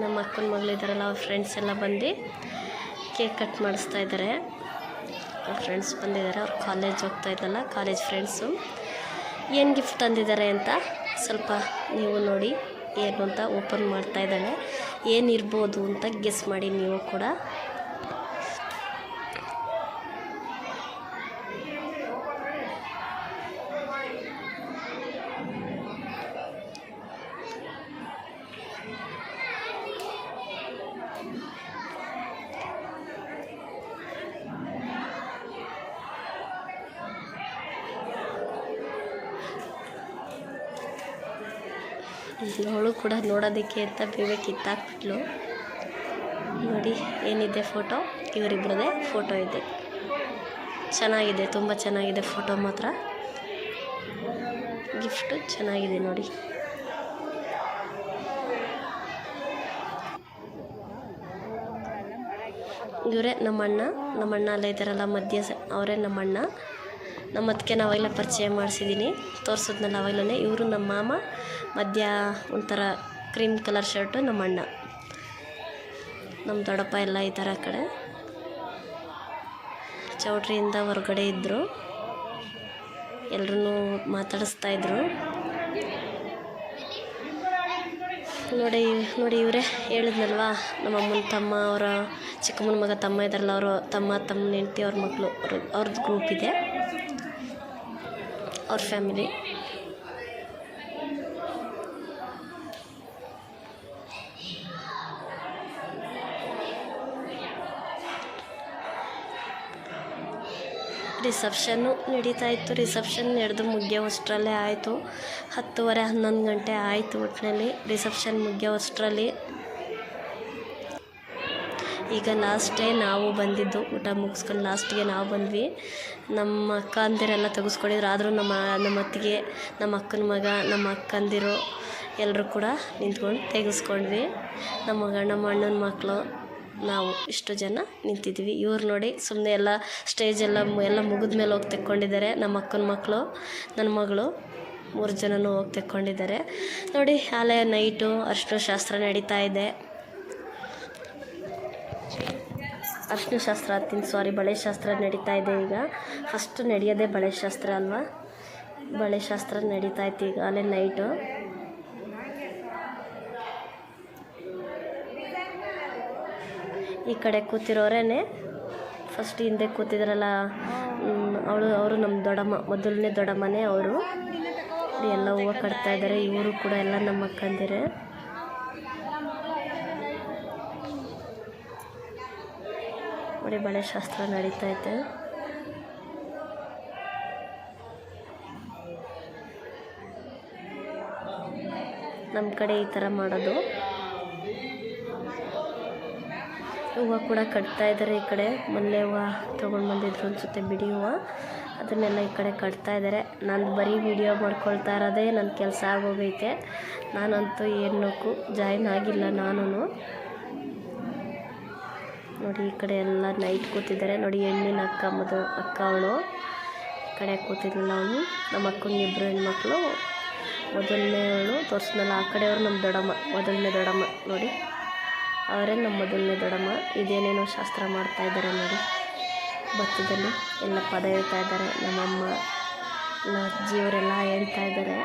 ನಮ್ಮ ಅಕ್ಕನ ಮಗಳು ಇದ್ದಾರಲ್ಲ ಅವ್ರ ಫ್ರೆಂಡ್ಸ್ ಎಲ್ಲ ಬಂದು ಕೇಕ್ ಕಟ್ ಮಾಡಿಸ್ತಾ ಇದ್ದಾರೆ. ಅವ್ರ ಫ್ರೆಂಡ್ಸ್ ಬಂದಿದ್ದಾರೆ, ಅವ್ರು ಕಾಲೇಜ್ ಹೋಗ್ತಾ ಇದ್ದಲ್ಲ, ಕಾಲೇಜ್ ಫ್ರೆಂಡ್ಸು. ಏನು ಗಿಫ್ಟ್ ತಂದಿದ್ದಾರೆ ಅಂತ ಸ್ವಲ್ಪ ನೀವು ನೋಡಿ, ಏನು ಅಂತ ಓಪನ್ ಮಾಡ್ತಾ ಇದ್ದಾಳೆ. ಏನಿರ್ಬೋದು ಅಂತ ಗೆಸ್ ಮಾಡಿ ನೀವು ಕೂಡ. ಅವಳು ಕೂಡ ನೋಡೋದಕ್ಕೆ ಅಂತ ಬೇಗ ಕಿತ್ತಾಕ್ಬಿಟ್ಲು. ನೋಡಿ ಏನಿದೆ ಫೋಟೋ, ಇವರಿಬ್ಬರದೇ ಫೋಟೋ ಇದೆ. ಚೆನ್ನಾಗಿದೆ, ತುಂಬ ಚೆನ್ನಾಗಿದೆ ಫೋಟೋ ಮಾತ್ರ. ಗಿಫ್ಟು ಚೆನ್ನಾಗಿದೆ ನೋಡಿ. ಇವರೇ ನಮ್ಮಣ್ಣ ಅಲ್ಲ ಇದ್ದಾರಲ್ಲ ಮಧ್ಯ, ಅವರೇ ನಮ್ಮಣ್ಣ. ನಮ್ಮ ಅದಕ್ಕೆ ನಾವೆಲ್ಲ ಪರಿಚಯ ಮಾಡಿಸಿದ್ದೀನಿ, ತೋರಿಸಿದ್ನಲ್ಲ ಅವಾಗಲೇ. ಇವರು ನಮ್ಮ ಮಾಮ, ಮಧ್ಯ ಒಂಥರ ಕ್ರೀಮ್ ಕಲರ್ ಶರ್ಟು ನಮ್ಮಣ್ಣ. ನಮ್ಮ ದೊಡ್ಡಪ್ಪ ಎಲ್ಲ ಇದ್ದಾರೆ ಆ ಕಡೆ. ಚೌಟ್ರಿಯಿಂದ ಹೊರಗಡೆ ಇದ್ದರು, ಎಲ್ಲರೂ ಮಾತಾಡಿಸ್ತಾಯಿದ್ರು. ನೋಡಿ ಇವರೇ ಹೇಳಿದ್ನಲ್ವ, ನಮ್ಮ ಅಮ್ಮನ ತಮ್ಮ, ಅವರ ಚಿಕ್ಕಮ್ಮನ ಮಗ ತಮ್ಮ ಇದ್ದಾರಲ್ಲ, ಅವರು ತಮ್ಮನ ಹೆಂಡತಿ, ಅವ್ರ ಮಕ್ಕಳು, ಅವ್ರದ್ದು ಗ್ರೂಪ್ ಇದೆ, ಅವ್ರ ಫ್ಯಾಮಿಲಿ. ರಿಸೆಪ್ಷನ್ನು ನಡೀತಾ ಇತ್ತು. ರಿಸೆಪ್ಷನ್ ನಡೆದು ಮುಗಿಯೋವಷ್ಟರಲ್ಲೇ ಆಯಿತು. 10:30-11 ಗಂಟೆ ಆಯಿತು ಒಟ್ಟಿನಲ್ಲಿ ರಿಸೆಪ್ಷನ್ ಮುಗಿಯೋವಷ್ಟರಲ್ಲಿ. ಈಗ ಲಾಸ್ಟೇ ನಾವು ಬಂದಿದ್ದು, ಊಟ ಮುಗಿಸ್ಕೊಂಡು ಲಾಸ್ಟಿಗೆ ನಾವು ಬಂದ್ವಿ. ನಮ್ಮ ಅಕ್ಕ ಅಂದಿರೆಲ್ಲ ತೆಗೆಸ್ಕೊಂಡಿದ್ರು, ಆದರೂ ನಮ್ಮ ಅತ್ತಿಗೆ, ನಮ್ಮ ಅಕ್ಕನ ಮಗ, ನಮ್ಮ ಅಕ್ಕಂದಿರು ಎಲ್ಲರೂ ಕೂಡ ನಿಂತ್ಕೊಂಡು ತೆಗೆಸ್ಕೊಂಡ್ವಿ. ನಮ್ಮ ಅಣ್ಣನ ಮಕ್ಕಳು, ನಾವು ಇಷ್ಟು ಜನ ನಿಂತಿದ್ವಿ. ಇವ್ರು ನೋಡಿ ಸುಮ್ಮನೆ ಎಲ್ಲ ಸ್ಟೇಜೆಲ್ಲ ಮುಗಿದ ಮೇಲೆ ಹೋಗಿ ತೆಕ್ಕೊಂಡಿದ್ದಾರೆ. ನಮ್ಮ ಅಕ್ಕನ ಮಕ್ಕಳು, ನನ್ನ ಮಗಳು, 3 ಜನನೂ ಹೋಗಿ ತೆಕ್ಕೊಂಡಿದ್ದಾರೆ. ನೋಡಿ ಅಲ್ಲೇ ನೈಟು ಅರಿಶಿನ ಶಾಸ್ತ್ರ ನಡೀತಾ ಇದೆ. ಅರಿಶಿನ ಶಾಸ್ತ್ರ ಬಳೆ ಶಾಸ್ತ್ರ ನಡೀತಾ ಇದೆ ಈಗ. ಫಸ್ಟ್ ನಡೆಯೋದೇ ಬಳೆ ಶಾಸ್ತ್ರ ಅಲ್ವಾ, ಬಳೆ ಶಾಸ್ತ್ರ ನಡೀತಾ ಇತ್ತು ಈಗ ಅಲ್ಲೇ ನೈಟು. ಈ ಕಡೆ ಕೂತಿರೋರೇ ಫಸ್ಟ್ ಹಿಂದೆ ಕೂತಿದ್ರಲ್ಲ ಅವರು ನಮ್ಮ ದೊಡ್ಡಮ್ಮ, ಮೊದಲನೇ ದೊಡ್ಡಮ್ಮನೇ ಅವರು. ಎಲ್ಲ ಹೂವು ಕಟ್ತಾ ಇದ್ದಾರೆ. ಇವರು ಕೂಡ ಎಲ್ಲ ನಮ್ಮ ಅಕ್ಕಂದಿರೆ. ನೋಡಿ ಬಳೆ ಶಾಸ್ತ್ರ ನಡೀತೈತೆ. ನಮ್ಮ ಕಡೆ ಈ ಥರ ಮಾಡೋದು. ಹೂವು ಕೂಡ ಕಟ್ತಾ ಇದ್ದಾರೆ. ಈ ಕಡೆ ಮಲ್ಲೆ ಹೂವು ತೊಗೊಂಡು ಬಂದಿದ್ರು ಅನಿಸುತ್ತೆ, ಬಿಡಿ ಹೂವು, ಅದನ್ನೆಲ್ಲ ಈ ಕಡೆ ಕಟ್ತಾ ಇದ್ದಾರೆ. ನಾನು ಬರೀ ವಿಡಿಯೋ ಮಾಡ್ಕೊಳ್ತಾ ಇರೋದೇ ನನ್ನ ಕೆಲಸ ಆಗೋಗೈತೆ. ನಾನಂತೂ ಏನಕ್ಕೂ ಜಾಯಿನ್ ಆಗಿಲ್ಲ ನಾನು. ನೋಡಿ ಈ ಕಡೆ ಎಲ್ಲ ನೈಟ್ ಕೂತಿದ್ದಾರೆ. ನೋಡಿ ಹೆಣ್ಣಿನ ಅಕ್ಕ ಅವಳು ಈ ಕಡೆ ಕೂತಿದ್ದಿಲ್ಲ ಅವಳು. ನಮ್ಮ ಅಕ್ಕನಿಗೆ 2 ಹೆಣ್ಮಕ್ಳು, ಮೊದಲನೇ ಅವಳು ತೋರಿಸಿದ್ನಲ್ಲ ಆ ಕಡೆಯವರು ನಮ್ಮ ದೊಡ್ಡಮ್ಮ, ಮೊದಲನೇ ದೊಡ್ಡಮ್ಮ. ನೋಡಿ ಅವರೇ ನಮ್ಮ ಮೊದಲನೇ ದೊಡ್ಡಮ್ಮ. ಇದೇನೇನೋ ಶಾಸ್ತ್ರ ಮಾಡ್ತಾ ಇದ್ದಾರೆ ನೋಡಿ. ಭತ್ತದಲ್ಲಿ ಎಲ್ಲ ಪದ ಹೇಳ್ತಾ ಇದ್ದಾರೆ. ನಮ್ಮಮ್ಮ, ನಮ್ಮ ಅಜ್ಜಿಯವರೆಲ್ಲ ಹೇಳ್ತಾ ಇದ್ದಾರೆ.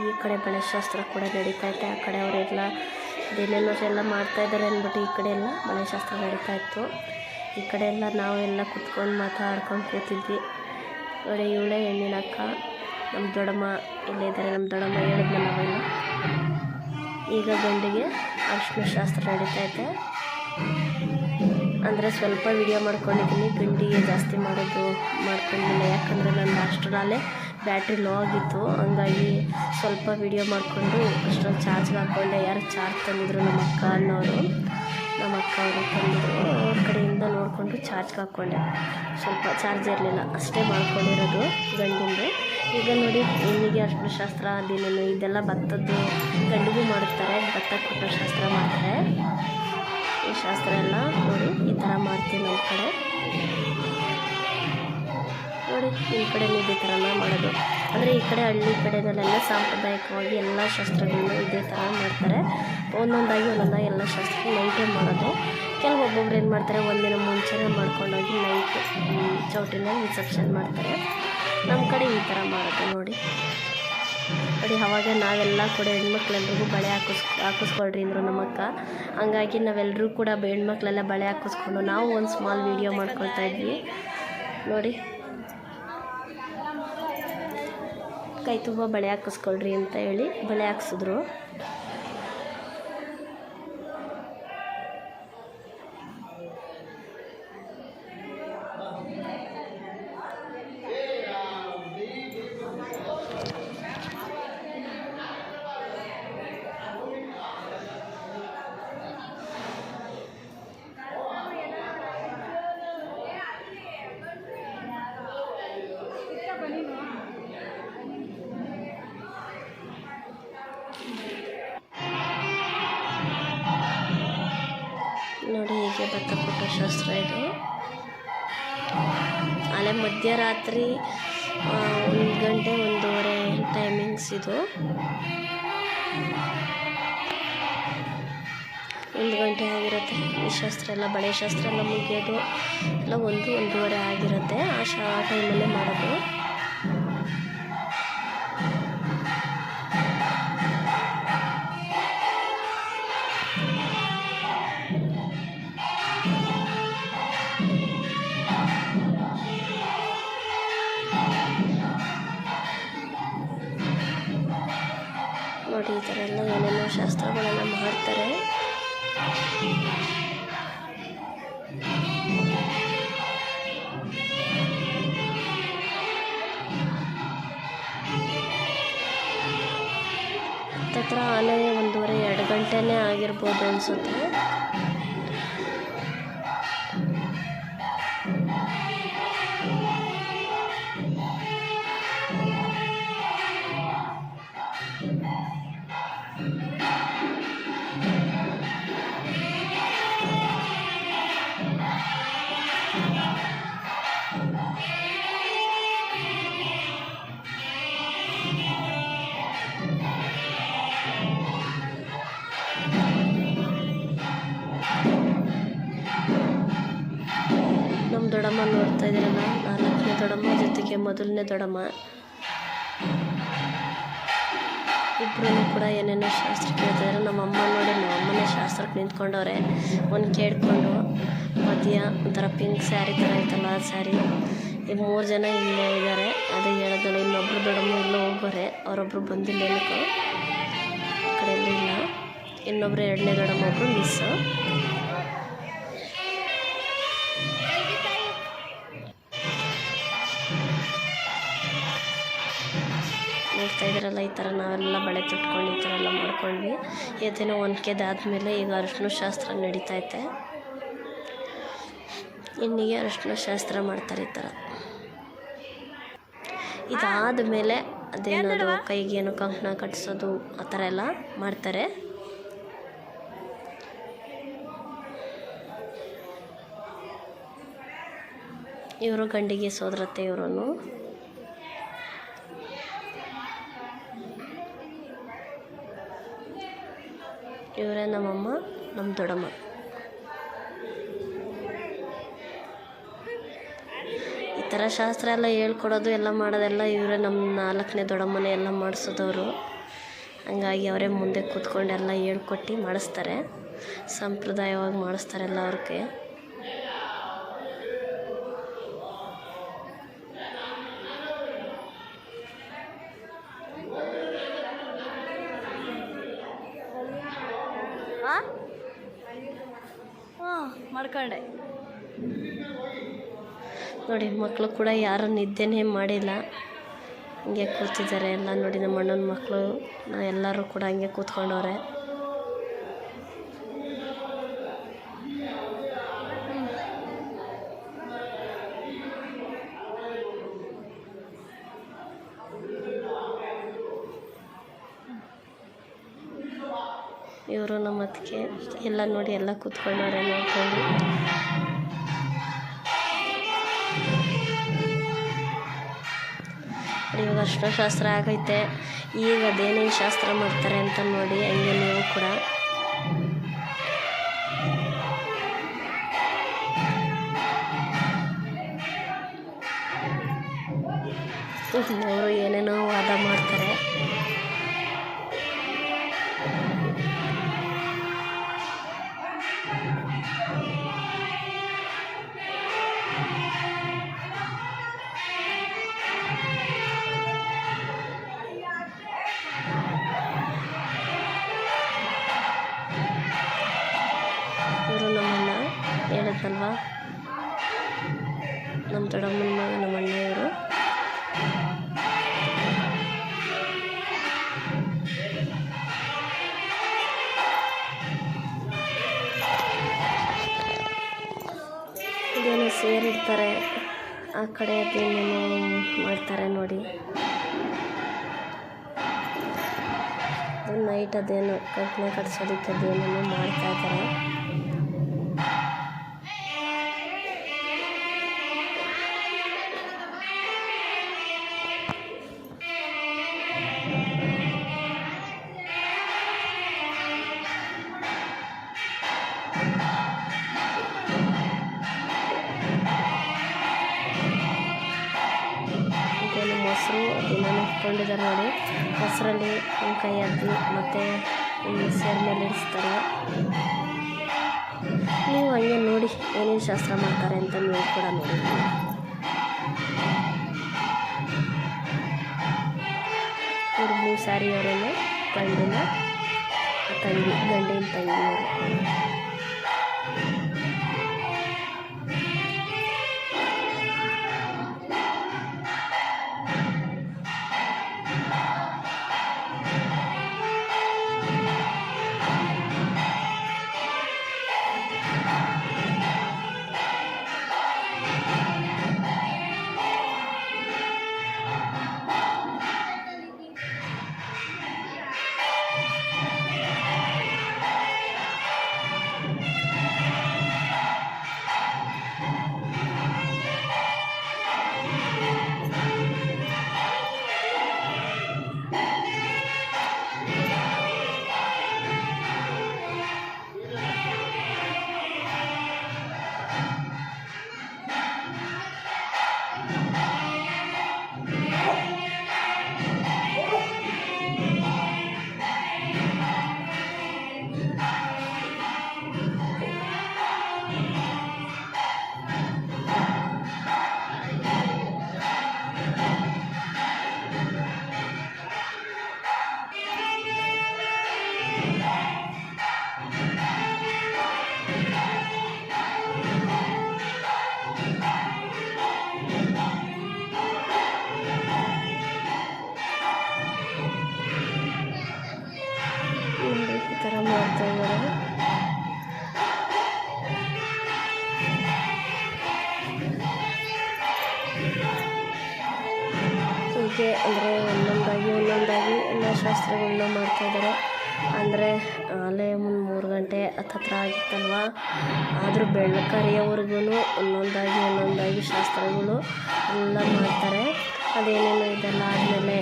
ಈ ಕಡೆ ಬಳೆ ಶಾಸ್ತ್ರ ಕೂಡ ನಡೀತಾಯಿತ್ತು. ಆ ಕಡೆ ಅವರೆಲ್ಲ ಏನೇನೋ ಎಲ್ಲ ಮಾಡ್ತಾಯಿದ್ದಾರೆ ಅಂದ್ಬಿಟ್ಟು ಈ ಕಡೆ ಎಲ್ಲ ಬಳೆ ಶಾಸ್ತ್ರ ನಡೀತಾ ಇತ್ತು. ಈ ಕಡೆ ಎಲ್ಲ ನಾವೆಲ್ಲ ಕುತ್ಕೊಂಡು ಮಾತಾಡ್ಕೊಂಡು ಕೂತಿದ್ವಿ. ನೋಡಿ ಇವಳೇ ಹೆಣ್ಣಿನ ಅಕ್ಕ, ನಮ್ಮ ದೊಡ್ಡಮ್ಮ ಇಲ್ಲೇ ಇದ್ದಾರೆ. ನಮ್ಮ ದೊಡ್ಡಮ್ಮ ಹೇಳಿದ್ನಲ್ಲ ಅವೆಲ್ಲ. ಈಗ ಗಂಡಿಗೆ ಅರಿಶಿನ ಶಾಸ್ತ್ರ ನಡೀತೈತೆ. ಅಂದರೆ ಸ್ವಲ್ಪ ವಿಡಿಯೋ ಮಾಡ್ಕೊಂಡಿದ್ದೀನಿ, ಗಂಡಿಗೆ ಜಾಸ್ತಿ ಮಾಡ್ಕೊಂಡಿಲ್ಲ. ಯಾಕಂದರೆ ನನ್ನ ಅಷ್ಟರಲ್ಲೇ ಬ್ಯಾಟ್ರಿ ಲೋ ಆಗಿತ್ತು. ಹಂಗಾಗಿ ಸ್ವಲ್ಪ ವಿಡಿಯೋ ಮಾಡಿಕೊಂಡು ಅಷ್ಟೊಂದು ಚಾರ್ಜ್ಗೆ ಹಾಕ್ಕೊಂಡೆ. ಯಾರು ಚಾರ್ಜ್ ತಂದಿದ್ರು ನಮ್ಮ ಅಕ್ಕ ಅನ್ನೋರು, ನಮ್ಮ ಅಕ್ಕ ಅವರು ತಂದಿದ್ರು. ಅವ್ರ ಕಡೆಯಿಂದ ನೋಡಿಕೊಂಡು ಚಾರ್ಜ್ಗೆ ಹಾಕ್ಕೊಂಡೆ. ಸ್ವಲ್ಪ ಚಾರ್ಜ್ ಇರಲಿಲ್ಲ, ಅಷ್ಟೇ ಮಾಡ್ಕೊಂಡಿರೋದು ಗಂಡಿಂದು. ಈಗ ನೋಡಿ ಹೆಣ್ಣಿಗೆ ಅರಿಶಿನ ಶಾಸ್ತ್ರ ಅದೇನೇನು ಇದೆಲ್ಲ ಭತ್ತದ್ದು ಗಂಡಿಗೂ ಮಾಡುತ್ತಾರೆ, ಭತ್ತ ಕೊಟ್ಟು ಶಾಸ್ತ್ರ ಮಾಡ್ತಾರೆ. ಈ ಶಾಸ್ತ್ರ ಎಲ್ಲ ನೋಡಿ ಈ ಥರ ಮಾಡ್ತೀವಿ ನಮ್ಮ ಕಡೆ. ನೋಡಿ ಈ ಕಡೆ ಇದೇ ಥರನ ಮಾಡೋದು. ಅಂದರೆ ಈ ಕಡೆ ಹಳ್ಳಿ ಕಡೆಗಳೆಲ್ಲ ಸಾಂಪ್ರದಾಯಿಕವಾಗಿ ಎಲ್ಲ ಶಾಸ್ತ್ರಗಳನ್ನ ಇದೇ ಥರ ಮಾಡ್ತಾರೆ. ಒಂದೊಂದಾಗಿ ಎಲ್ಲ ಶಾಸ್ತ್ರ ನೈಟೇ ಮಾಡೋದು. ಕೆಲವೊಬ್ಬೊಬ್ರು ಏನು ಮಾಡ್ತಾರೆ, ಒಂದಿನ ಮುಂಚೆನೇ ಮಾಡ್ಕೊಂಡೋಗಿ ನೈಟ್ ಚೌಟ್ರಿನ ರಿಸೆಪ್ಷನ್ ಮಾಡ್ತಾರೆ. ನಮ್ಮ ಕಡೆ ಈ ಥರ ಮಾಡೋದು ನೋಡಿ. ಅವಾಗ ನಾವೆಲ್ಲ ಕೂಡ ಹೆಣ್ಮಕ್ಳೆಲ್ರಿಗೂ ಬಳೆ ಹಾಕಿಸ್ಕೊಳ್ರಿ ಅಂದರು ನಮ್ಮಕ್ಕ. ಹಂಗಾಗಿ ನಾವೆಲ್ಲರೂ ಕೂಡ ಹೆಣ್ಮಕ್ಳೆಲ್ಲ ಬಳೆ ಹಾಕಿಸ್ಕೊಂಡು ನಾವು ಒಂದು ಸ್ಮಾಲ್ ವೀಡಿಯೋ ಮಾಡ್ಕೊಳ್ತಾ ಇದ್ವಿ ನೋಡಿ. ಕೈ ತುಂಬ ಬಳೆ ಹಾಕಿಸ್ಕೊಳ್ರಿ ಅಂತ ಹೇಳಿ ಬಳೆ ಹಾಕ್ಸಿದ್ರು. ನೋಡಿ ಹೀಗೆ ಭತ್ತ ಕೊಟ್ಟೋ ಶಾಸ್ತ್ರ ಇದು. ಅಲ್ಲೇ ಮಧ್ಯರಾತ್ರಿ 1 ಗಂಟೆ 1:30 ಟೈಮಿಂಗ್ಸ್ ಇದು. 1 ಗಂಟೆ ಆಗಿರುತ್ತೆ ಈ ಶಾಸ್ತ್ರ ಎಲ್ಲ, ಬಳೆ ಶಾಸ್ತ್ರ ಎಲ್ಲ ಮುಗಿಯೋದು ಎಲ್ಲ 1-1:30 ಆಗಿರುತ್ತೆ. ಆ ಟೈಮಲ್ಲೇ ಮಾಡೋದು. ನೋಡಿ ಈ ಥರ ಎಲ್ಲ ಏನೇನೋ ಶಾಸ್ತ್ರಗಳೆಲ್ಲ ಮಾಡ್ತಾರೆ. ಹತ್ತತ್ರ ಆನೆ 1:30-2 ಗಂಟೆನೇ ಆಗಿರ್ಬೋದು ಅನಿಸುತ್ತೆ. ನಮ್ಮ ದೊಡ್ಡಮ್ಮ ನೋಡ್ತಾ ಇದ್ದೀರಲ್ಲ, 4ನೇ ದೊಡ್ಡಮ್ಮ ಜೊತೆಗೆ ಮೊದಲನೇ ದೊಡ್ಡಮ್ಮ ಇಬ್ಬರೂ ಕೂಡ ಏನೇನೋ ಶಾಸ್ತ್ರ ಕೇಳ್ತಿದ್ದಾರೆ. ನಮ್ಮಮ್ಮ ನೋಡಿ, ನಮ್ಮಮ್ಮನೇ ಶಾಸ್ತ್ರಕ್ಕೆ ನಿಂತ್ಕೊಂಡವ್ರೆ ಒಂದು ಕೇಳ್ಕೊಂಡು. ಮಧ್ಯ ಒಂಥರ ಪಿಂಕ್ ಸ್ಯಾರಿ ಥರ ಐತಲ್ಲ ಆ ಸ್ಯಾರಿ. ಈ 3 ಜನ ಇಲ್ಲೇ ಇದ್ದಾರೆ. ಅದೇ ಹೇಳೋದು, ಇನ್ನೊಬ್ರು ದೊಡ್ಡಮ್ಮ ಇಲ್ಲೂ ಹೋಗೋರೆ, ಅವರೊಬ್ಬರು ಬಂದಿಲ್ಲ ಏನಕ್ಕೋ, ಆ ಕಡೆ ಎಲ್ಲೂ ಇಲ್ಲ. ಇನ್ನೊಬ್ರು 2ನೇ ದೊಡ್ಡಮ್ಮ ಒಬ್ಬರು ಮಿಸ್ಸು. ನೋಡ್ತಾ ಇದ್ದೀರಲ್ಲ, ಈ ಥರ ನಾವೆಲ್ಲ ಬಳೆ ತೊಟ್ಕೊಂಡು ಈ ಥರ ಎಲ್ಲ ಮಾಡ್ಕೊಂಡ್ವಿ. ಎದೇನೋ ಒನ್ಕೆದಾದ್ಮೇಲೆ ಈಗ ಅರಿಶಿನ ಶಾಸ್ತ್ರ ನಡೀತೈತೆ. ಇನ್ನಿಗೆ ಅರಿಶಿನ ಶಾಸ್ತ್ರ ಮಾಡ್ತಾರೆ ಈ ಥರ. ಇದಾದ ಮೇಲೆ ಅದೇನದು ಕೈಗೇನು ಕಂಕಣ ಕಟ್ಟಿಸೋದು ಆ ಥರ ಎಲ್ಲ ಮಾಡ್ತಾರೆ. ಇವರು ಗಂಡಿಗೆ ಸೋದರತ್ತೆ. ಇವರನ್ನು ಇವರೇ ನಮ್ಮಮ್ಮ, ನಮ್ಮ ದೊಡ್ಡಮ್ಮ. ಈ ಥರ ಶಾಸ್ತ್ರ ಎಲ್ಲ ಹೇಳ್ಕೊಡೋದು ಎಲ್ಲ ಮಾಡೋದೆಲ್ಲ ಇವರೇ. ನಮ್ಮ 4ನೇ ದೊಡ್ಡಮ್ಮನೇ ಎಲ್ಲ ಮಾಡಿಸೋದವರು. ಹಂಗಾಗಿ ಅವರೇ ಮುಂದೆ ಕೂತ್ಕೊಂಡು ಎಲ್ಲ ಹೇಳ್ಕೊಟ್ಟು ಮಾಡಿಸ್ತಾರೆ. ಸಂಪ್ರದಾಯವಾಗಿ ಮಾಡಿಸ್ತಾರೆ ಎಲ್ಲ ಅವ್ರಿಗೆ. ಮಾಡ್ಕೊಂಡೆ ನೋಡಿ. ಮಕ್ಕಳು ಕೂಡ ಯಾರು ನಿದ್ದೆನೇ ಮಾಡಿಲ್ಲ, ಹಂಗೆ ಕೂತಿದ್ದಾರೆ ಎಲ್ಲ ನೋಡಿ. ನಮ್ಮ ಅಣ್ಣನ ಮಕ್ಕಳು ಎಲ್ಲರೂ ಕೂಡ ಹಂಗೆ ಕೂತ್ಕೊಂಡವ್ರೆ. ಇವರು ನಮ್ಮ ಅತ್ತಿಗೆ ಎಲ್ಲ ನೋಡಿ ಎಲ್ಲ ಕೂತ್ಕೊಂಡವ್ರೆ ನೋಡ್ಕೊಂಡು. ಇವಾಗ ಅರ್ಶಿನ ಶಾಸ್ತ್ರ ಆಗೈತೆ. ಈಗ ಅದೇನೇನು ಶಾಸ್ತ್ರ ಮಾಡ್ತಾರೆ ಅಂತ ನೋಡಿ, ಹಂಗೆ ನೀವು ಕೂಡ. ಅವರು ಏನೇನೋ ವಾದ ಮಾಡ್ತಾರೆ. ಇವರು ನಮ್ಮಣ್ಣ ಹೇಳಿದ್ನಲ್ವ, ನಮ್ಮ ದೊಡ್ಡಮ್ಮನ ಮಗ ನಮ್ಮಣ್ಣ ಇವರು. ಇದೇನೋ ಸೇರಿರ್ತಾರೆ, ಆ ಕಡೆ ಅದೇನೇನೋ ಮಾಡ್ತಾರೆ ನೋಡಿ. ನೈಟ್ ಅದೇನೋ ಕಟ್ನೆ ಕಟ್ಸೋದಕ್ಕೆ ಅದೇನೇನೋ ಮಾಡ್ತಾ ಇದ್ದಾರೆ. ಮೊಸರು ಅದನ್ನು ಇಟ್ಕೊಂಡಿದ್ದಾರೆ ನೋಡಿ. ಮೊಸರಲ್ಲಿ ಕೈ ಅದ್ದಿ ಮತ್ತು ಸೇರ್ ಮೇಲೆ ಇಡಿಸ್ತಾರೆ. ನೀವು ಹಂಗೆ ನೋಡಿ ಏನೇನು ಶಾಸ್ತ್ರ ಮಾಡ್ತಾರೆ ಅಂತ ನೀವು ಕೂಡ ನೋಡಿ. ಇವ್ರು ಬ್ಲೂ ಸ್ಯಾರಿ ಅವರೇನೆ, ಗಂಡಿನ ತಂಗಿ, ಗಂಡಿನ ತಂಗಿಯವರು. ಹೀಗೆ ಅಂದರೆ ಒಂದೊಂದಾಗಿ ಎಲ್ಲ ಶಾಸ್ತ್ರಗಳನ್ನ ಮಾಡ್ತಾಯಿದ್ದಾರೆ. ಅಂದರೆ ಅಲ್ಲೇ ಒಂದು 3 ಗಂಟೆ ಹತ್ತತ್ರ ಆಗಿತ್ತಲ್ವ, ಆದರೂ ಬೆಳಕರಿಯೋವರೆಗೂ ಒಂದೊಂದಾಗಿ ಶಾಸ್ತ್ರಗಳು ಎಲ್ಲ ಮಾಡ್ತಾರೆ. ಅದೇನೇನು ಇದೆಲ್ಲ ಆದಮೇಲೆ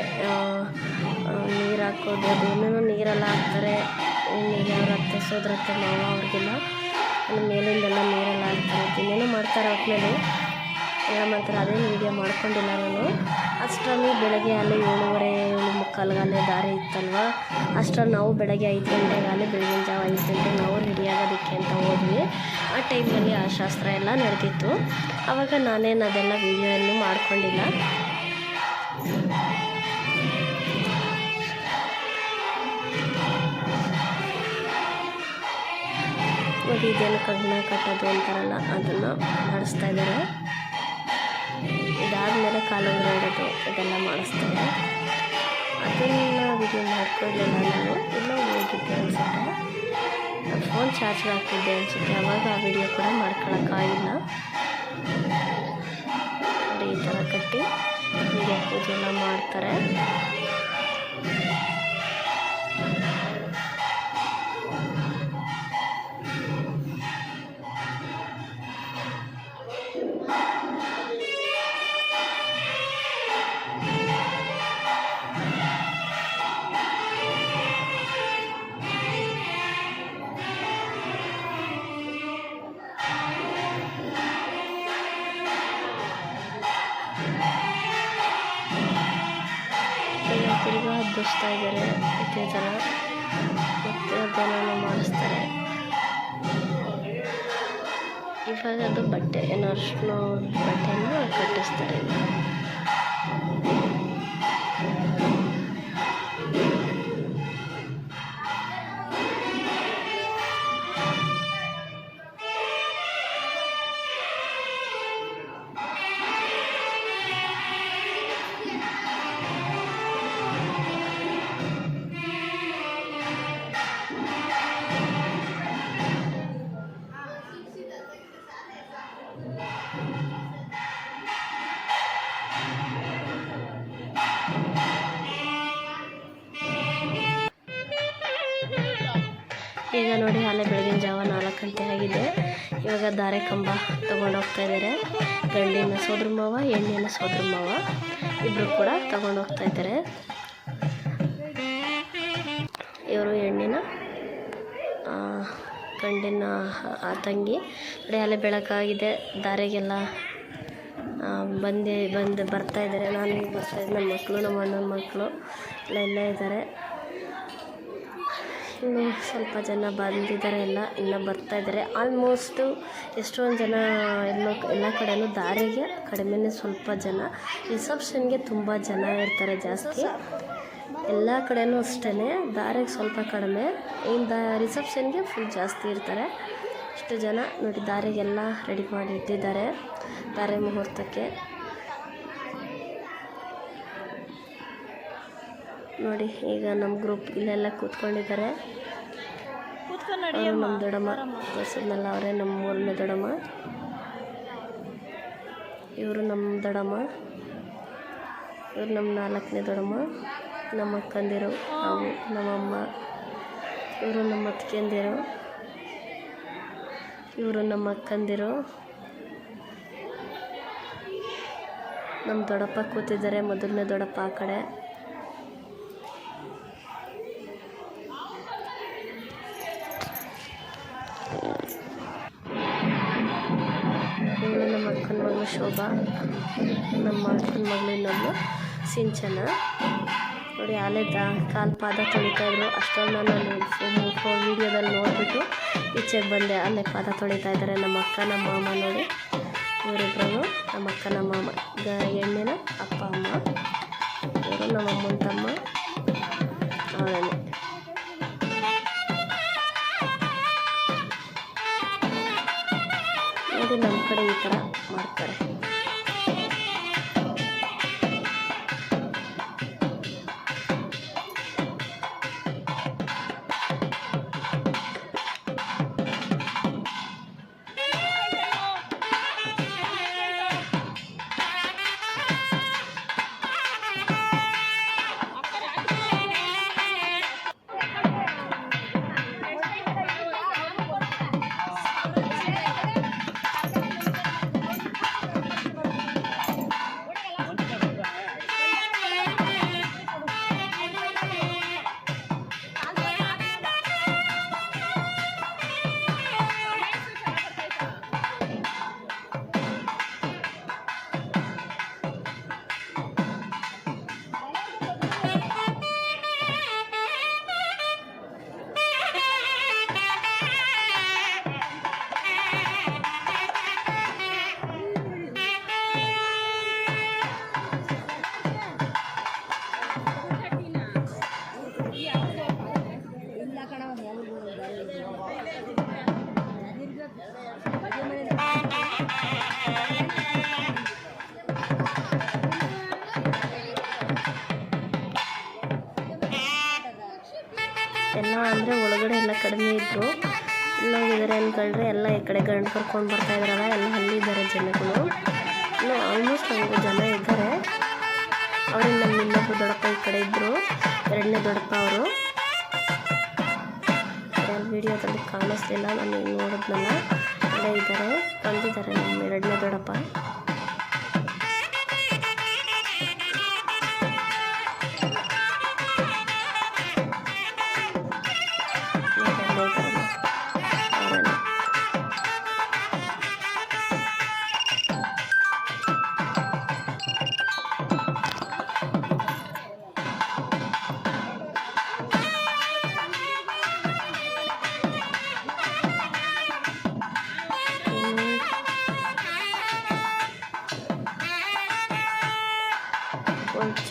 ನೀರು ಹಾಕೋದು, ಅದೇನೇನೋ ನೀರೆಲ್ಲ ಹಾಕ್ತಾರೆ. ಈಗ ಅವ್ರ ಅತ್ತೆ ಸೋದರತ್ತೆ ಮಾವ ಅವ್ರಿಗೆಲ್ಲ ಮೇಲಿಂದೆಲ್ಲ ನೀರೆಲ್ಲ ಹಾಕ್ತಾರೆ, ಇನ್ನೇನೋ ಮಾಡ್ತಾರೆ. ಒಟ್ಟಿನಲ್ಲಿ ಎಲ್ಲ ಮಾಡ್ತಾರೆ. ಅದೇನು ವೀಡಿಯೋ ಮಾಡ್ಕೊಂಡಿಲ್ಲ ನಾನು. ಅಷ್ಟರಲ್ಲಿ ಬೆಳಗ್ಗೆ ಅಲ್ಲಿ 7:45 ದಾರಿ ಇತ್ತಲ್ವ, ಅಷ್ಟರಲ್ಲಿ ನಾವು ಬೆಳಗ್ಗೆ 5 ಗಂಟೆಗಾಗಲೇ, ಬೆಳಗಿನ ಜಾವ 5 ಗಂಟೆಗೆ ನಾವು ರೆಡಿ ಆಗೋದಕ್ಕೆ ಅಂತ ಹೋದ್ವಿ. ಆ ಟೈಮಲ್ಲಿ ಆ ಶಾಸ್ತ್ರ ಎಲ್ಲ ನಡೆದಿತ್ತು. ಆವಾಗ ನಾನೇನು ಅದೆಲ್ಲ ವೀಡಿಯೋ ಏನು ಮಾಡ್ಕೊಂಡಿಲ್ಲ. ನೋಡಿ, ಇದೇನು ಕಗ್ನ ಕಟ್ಟೋದು ಅಂತಾರಲ್ಲ, ಅದನ್ನು ಮಾಡಿಸ್ತಾ ಇದ್ದಾರೆ. ಇದಾದಮೇಲೆ ಕಾಲುಂಗುರ ಇಡೋದು ಇದೆಲ್ಲ ಮಾಡಿಸ್ತಾರೆ. ಅದನ್ನು ವಿಡಿಯೋ ಮಾಡ್ಕೊಳ್ಳಿಲ್ಲ ನಾನು, ಎಲ್ಲ ಹೋಗಿದ್ದೆ ಅನಿಸುತ್ತೆ. ಫೋನ್ ಚಾರ್ಜ್ಗೆ ಹಾಕಿದ್ದೆ ಅನಿಸುತ್ತೆ, ಆವಾಗ ಆ ವಿಡಿಯೋ ಕೂಡ ಮಾಡ್ಕೊಳಕ್ಕಾಗಿಲ್ಲ. ನೋಡಿ, ಈ ಥರ ಕಟ್ಟಿ ಹೀಗೆ ಪೂಜೆ ಎಲ್ಲ ಮಾಡ್ತಾರೆ. ಹೊದಿಸ್ತಾ ಇದ್ದಾರೆ ಇದೇ ಥರ, ಮತ್ತು ಅದನ್ನು ಮಾಡಿಸ್ತಾರೆ. ಇವಾಗ ಅದು ಬಟ್ಟೆ ಅರ್ಶಿನ ಬಟ್ಟೆಯನ್ನು ಕಟ್ಟಿಸ್ತಾರೆ. ಈಗ ನೋಡಿ ಅಲ್ಲೇ ಬೆಳಗಿನ ಜಾವ 4 ಗಂಟೆ ಆಗಿದೆ. ಇವಾಗ ದಾರೆ ಕಂಬ ತೊಗೊಂಡು ಹೋಗ್ತಾ ಇದ್ದಾರೆ. ಗಂಡಿನ ಸೋದ್ರ ಮಾವ, ಹೆಣ್ಣಿನ ಸೋದ್ರ ಮಾವ ಇಬ್ಬರು ಕೂಡ ತೊಗೊಂಡು ಹೋಗ್ತಾ ಇದ್ದಾರೆ. ಇವರು ಹೆಣ್ಣಿನ ಗಂಡಿನ ತಂಗಿ. ನೋಡಿ ಅಲ್ಲೇ ಬೆಳಕಾಗಿದೆ, ದಾರೆಗೆಲ್ಲ ಬಂದು ಬರ್ತಾ ಇದ್ದಾರೆ. ನಾನು ಈಗ ಬರ್ತಾಯಿದ್ದೆ, ನನ್ನ ಮಕ್ಕಳು, ನಮ್ಮ ಅಣ್ಣನ ಮಕ್ಕಳು ಎಲ್ಲ ಇದ್ದಾರೆ. ಇನ್ನು ಸ್ವಲ್ಪ ಜನ ಬಂದಿದ್ದಾರೆ, ಇನ್ನೂ ಬರ್ತಾಯಿದ್ದಾರೆ. ಆಲ್ಮೋಸ್ಟು ಎಷ್ಟೊಂದು ಜನ ಎಲ್ಲ ಕಡೆಯೂ ದಾರಿಗೆ ಕಡಿಮೆನೇ, ಸ್ವಲ್ಪ ಜನ. ರಿಸೆಪ್ಷನ್ಗೆ ತುಂಬ ಜನ ಇರ್ತಾರೆ ಜಾಸ್ತಿ, ಎಲ್ಲ ಕಡೆಯೂ ಅಷ್ಟೇ. ದಾರಿಗೆ ಸ್ವಲ್ಪ ಕಡಿಮೆ, ಇನ್ನು ರಿಸೆಪ್ಷನ್ಗೆ ಫುಲ್ ಜಾಸ್ತಿ ಇರ್ತಾರೆ. ಇಷ್ಟು ಜನ ನೋಡಿ ದಾರಿಗೆಲ್ಲ ರೆಡಿ ಮಾಡಿ ಇಟ್ಟಿದ್ದಾರೆ ದಾರೆ ಮುಹೂರ್ತಕ್ಕೆ. ನೋಡಿ ಈಗ ನಮ್ಮ ಗ್ರೂಪ್ ಇಲ್ಲೆಲ್ಲ ಕೂತ್ಕೊಂಡಿದ್ದಾರೆ. ನಮ್ಮ ದೊಡ್ಡಮ್ಮ ತೋರಿಸಿದ್ನಲ್ಲ, ಅವರೇ ನಮ್ಮ 3ನೇ ದೊಡ್ಡಮ್ಮ. ಇವರು ನಮ್ಮ ದೊಡ್ಡಮ್ಮ, ಇವರು ನಮ್ಮ 4ನೇ ದೊಡ್ಡಮ್ಮ. ನಮ್ಮ ಅಕ್ಕಂದಿರು, ನಾವು, ನಮ್ಮಮ್ಮ, ಇವರು ನಮ್ಮ ಅತ್ತಿಗೆಂದಿರು, ಇವರು ನಮ್ಮ ಅಕ್ಕಂದಿರು. ನಮ್ಮ ದೊಡ್ಡಪ್ಪ ಕೂತಿದ್ದಾರೆ, ಮೊದಲನೇ ದೊಡ್ಡಪ್ಪ ಆ ಕಡೆ. ಇವಳು ನಮ್ಮ ಅಕ್ಕನ ಮಗಳು ಶೋಭಾ, ನಮ್ಮ ಅಕ್ಕನ ಮಗಳು ಇನ್ನೊಬ್ಬಳು ಸಿಂಚನ. ನೋಡಿ ಅಲ್ಲೇ ಕಾಲು ಪಾದ ತೊಳಿತಾಯಿದ್ರು. ಅಷ್ಟೊಂದು ನಾನು ವೀಡಿಯೋದಲ್ಲಿ ನೋಡಿಬಿಟ್ಟು ಈಚೆಗೆ ಬಂದೆ. ಅಲ್ಲೇ ಪಾದ ತೊಳಿತಾ ಇದ್ದಾರೆ ನಮ್ಮ ಅಕ್ಕ, ನಮ್ಮ ಮಾಮ. ನೋಡಿ ಇವರಿಬ್ಬರು ನಮ್ಮ ಅಕ್ಕ, ನಮ್ಮ ಮಾಮ, ಹೆಣ್ಣಿನ ಅಪ್ಪ ಅಮ್ಮ. ಇವರು ನಮ್ಮ ಅಮ್ಮನ ತಮ್ಮ, ಅವರೇ. ನೋಡಿ ನಮ್ಮ ಕಡೆ ಈ ಥರ ಮಾಡ್ತಾರೆ. ಎಲ್ಲ ಅಂದರೆ ಒಳಗಡೆ ಎಲ್ಲ ಕಡಿಮೆ ಇದ್ದರು. ಇಲ್ಲೋಗಿದ್ದಾರೆ ಅಂದ್ಕೊಂಡ್ರೆ ಎಲ್ಲ ಈ ಕಡೆ ಗಂಡು ಕರ್ಕೊಂಡು ಬರ್ತಾಯಿದ್ರಲ್ಲ, ಎಲ್ಲ ಅಲ್ಲಿದ್ದಾರೆ ಜನಗಳು. ಇನ್ನೂ ಆಲ್ಮೋಸ್ಟ್ 5 ಜನ ಇದ್ದಾರೆ. ಅವರಿಂದ ನಮ್ಮ ಇನ್ನೊಬ್ಬರು ದೊಡ್ಡಪ್ಪ ಈ ಕಡೆ ಇದ್ದರು, 2ನೇ ದೊಡ್ಡಪ್ಪ ಅವರು. ವಿಡಿಯೋದಲ್ಲಿ ಕಾಣಿಸ್ಲಿಲ್ಲ, ನಾನು ನೋಡಿದ್ನಲ್ಲ, ಅಲ್ಲೇ ಇದ್ದಾರೆ, ಬಂದಿದ್ದಾರೆ ನಮ್ಮ 2ನೇ ದೊಡ್ಡಪ್ಪ.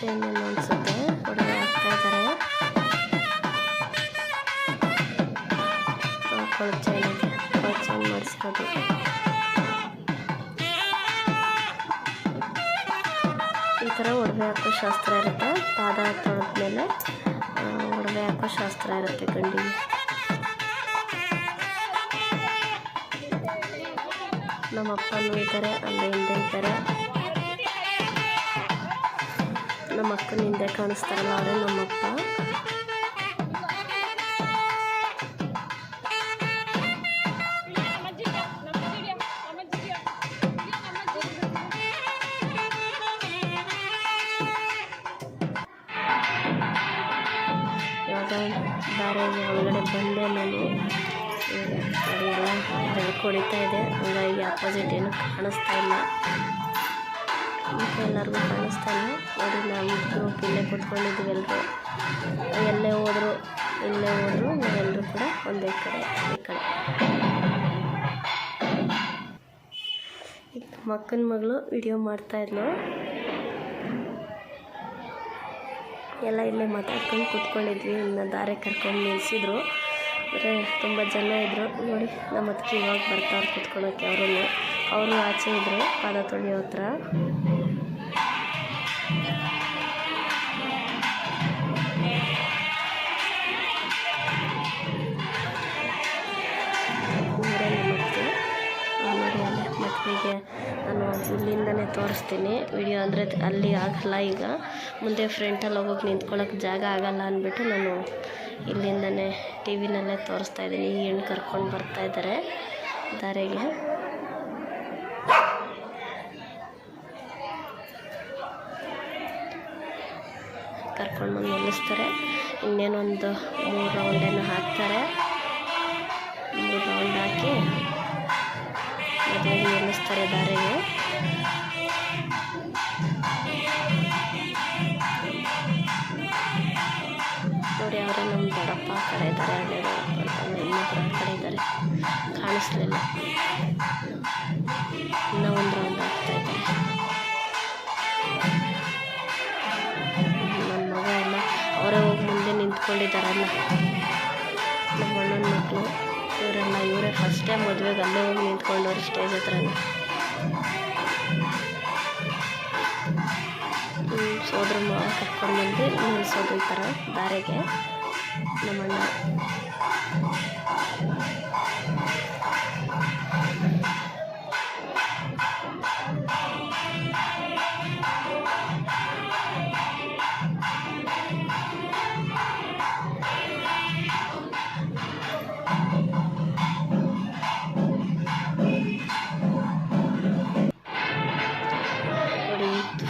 ಚೈನ್ ಎಲ್ಲ ಅನಿಸುತ್ತೆ ಒಡವೆ ಹಾಕ್ತಾ ಇದ್ದಾರೆ. ಕೊಳ್ ಚೈನ್ ಇದೆ, ಕೊಳ್ ಚೈನ್ ಮಾಡಿಸ್ಬೋದು. ಈ ಥರ ಒಡವೆ ಹಾಕೋ ಶಾಸ್ತ್ರ ಇರುತ್ತೆ. ಪಾದ ತೊಳೆದ್ಮೇಲೆ ಒಡವೆ ಹಾಕೋ ಶಾಸ್ತ್ರ ಇರುತ್ತೆ ಗಂಡಿಗೆ. ನಮ್ಮ ಅಪ್ಪನೂ ಇದ್ದಾರೆ, ಅಲ್ಲೇ ಹಿಂದೆ ಇದ್ದಾರೆ. ನಮ್ಮ ಅಕ್ಕನ ಹಿಂದೆ ಕಾಣಿಸ್ತಾರಲ್ಲ ಅವರೇ ನಮ್ಮಪ್ಪ. ಇವಾಗ ದಾರಿಯಲ್ಲಿ ಒಳಗಡೆ ಬಂದೆ ನಾನು. ಗಾಡಿ ಎಲ್ಲ ಬೆಳಕು ಹೊಡಿತಾ ಇದೆ, ಹಂಗಾಗಿ ಆಪೋಸಿಟ್ ಏನು ಕಾಣಿಸ್ತಾ ಇಲ್ಲ. ಎಲ್ಲರಿಗೂ ಕಾಣಿಸ್ತಾ ಇಲ್ಲ ನೋಡಿ. ನಾವು ಗ್ರೂಪ್ ಇಲ್ಲೇ ಕೂತ್ಕೊಂಡಿದ್ದೀವಿ ಎಲ್ಲರೂ. ಎಲ್ಲೇ ಹೋದ್ರು ನಾವೆಲ್ಲರೂ ಕೂಡ ಒಂದೇ ಕಡೆ ಈ ಕಡೆ. ಮಕ್ಕನ ಮಗಳು ವಿಡಿಯೋ ಮಾಡ್ತಾಯಿದ್ಲು. ಎಲ್ಲ ಇಲ್ಲೇ ಮಾತಾಡ್ಕೊಂಡು ಕೂತ್ಕೊಂಡಿದ್ವಿ. ಇನ್ನು ದಾರೆ ಕರ್ಕೊಂಡು ನಿಲ್ಲಿಸಿದ್ರು. ಅಂದರೆ ತುಂಬ ಜನ ಇದ್ದರು ನೋಡಿ. ನಮ್ಮ ಅದಕ್ಕೆ ಇವಾಗ ಬರ್ತಾವ್ರು ಕೂತ್ಕೊಳ್ಳೋಕ್ಕೆ. ಅವರು ಆಚೆ ಇದ್ದರು ಪಾದ ತೊಳೆಯೋ ಹತ್ರ. ಮಕ್ಕಳಿಗೆ ನಾನು ಇಲ್ಲಿಂದನೇ ತೋರಿಸ್ತೀನಿ ವಿಡಿಯೋ. ಅಂದರೆ ಅಲ್ಲಿ ಆಗಲ್ಲ, ಈಗ ಮುಂದೆ ಫ್ರಂಟಲ್ಲಿ ಹೋಗೋಕೆ ನಿಂತ್ಕೊಳ್ಳೋಕೆ ಜಾಗ ಆಗಲ್ಲ ಅಂದ್ಬಿಟ್ಟು ನಾನು ಇಲ್ಲಿಂದನೇ ಟಿ ವಿನಲ್ಲೇ ತೋರಿಸ್ತಾ ಇದ್ದೀನಿ. ಈ ಹೆಣ್ಣು ಕರ್ಕೊಂಡು ಬರ್ತಾಯಿದ್ದಾರೆ ದಾರೆಗೆ. ಕರ್ಕೊಂಡು ಬಂದು ನಿಲ್ಲಿಸ್ತಾರೆ. ಇನ್ನೇನೊಂದು 3 ರೌಂಡೇನೋ ಹಾಕ್ತಾರೆ. 3 ರೌಂಡ್ ಹಾಕಿ ಮದುವೆಗೆ ನಿಲ್ಲಿಸ್ತಾರೆ ದಾರೆಗೆ. ನೋಡಿ ಅವರೇ ನಮ್ಮ ದೊಡ್ಡಪ್ಪ ಆ ಕಡೆ ಇದ್ದಾರೆ, ಅಲ್ಲೇ ಇನ್ನೊಬ್ಬರು ಆ ಕಡೆ ಇದ್ದಾರೆ, ಕಾಣಿಸ್ಲಿಲ್ಲ. ಇನ್ನೂ 1 ರೌಂಡ್ ಆಗ್ತಾ ಇದ್ದಾರೆ. ನನ್ನ ಮಗ ಎಲ್ಲ ಅವರೇ ಹೋಗಿ ಮುಂದೆ ನಿಂತ್ಕೊಂಡಿದ್ದಾರಲ್ಲ ನಮ್ಮ ಅಣ್ಣನ ಮಕ್ಕಳು. ಇವರೇ ಫಸ್ಟ್ ಟೈಮ್ ಮದುವೆಗೆ ಅಲ್ಲೇ ಹೋಗಿ ನಿಂತ್ಕೊಂಡವ್ರು ಸ್ಟೇಜ್ ಹತ್ರ. ಸೋದ್ರ ಮಾವ ಕರ್ಕೊಂಡ್ಬಂದು ನಿಲ್ಲಿಸೋದು ಈ ಥರ ದಾರೆಗೆ ನಮ್ಮಣ್ಣ.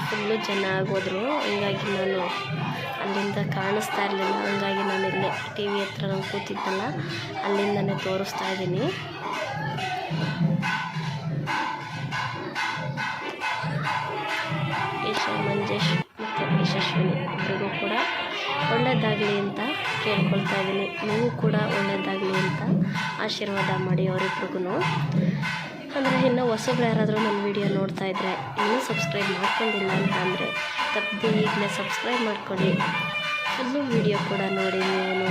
ಫುಲ್ಲು ಜನ ಆಗೋದ್ರು, ಹಂಗಾಗಿ ನಾನು ಅಲ್ಲಿಂದ ಕಾಣಿಸ್ತಾ ಇರಲಿಲ್ಲ. ಹಂಗಾಗಿ ನಾನು ಇಲ್ಲೇ ಟಿ ವಿ ಹತ್ರ ನಾನು ಕೂತಿದ್ದಲ್ಲ ಅಲ್ಲಿಂದನೇ ತೋರಿಸ್ತಾ ಇದ್ದೀನಿ. ಮಂಜೇಶ್ ಮತ್ತು ಯಶಸ್ವಿನಿ ಇಬ್ಬರಿಗೂ ಕೂಡ ಒಳ್ಳೆಯದಾಗಲಿ ಅಂತ ಕೇಳ್ಕೊಳ್ತಾ ಇದ್ದೀನಿ. ನೀವು ಕೂಡ ಒಳ್ಳೆಯದಾಗಲಿ ಅಂತ ಆಶೀರ್ವಾದ ಮಾಡಿ ಅವರಿಬ್ರಿಗೂ. ಅಂದರೆ ಇನ್ನು ಹೊಸಬ್ರು ಯಾರಾದರೂ ನನ್ನ ವೀಡಿಯೋ ನೋಡ್ತಾ ಇದ್ದರೆ ಇನ್ನೂ ಸಬ್ಸ್ಕ್ರೈಬ್ ಮಾಡ್ಕೊಂಡಿಲ್ಲ ಅಂತ ಅಂದರೆ ತಪ್ಪದೆ ಈಗಲೇ ಸಬ್ಸ್ಕ್ರೈಬ್ ಮಾಡ್ಕೊಳ್ಳಿ. ಫುಲ್ಲು ವೀಡಿಯೋ ಕೂಡ ನೋಡಿ. ನೀವು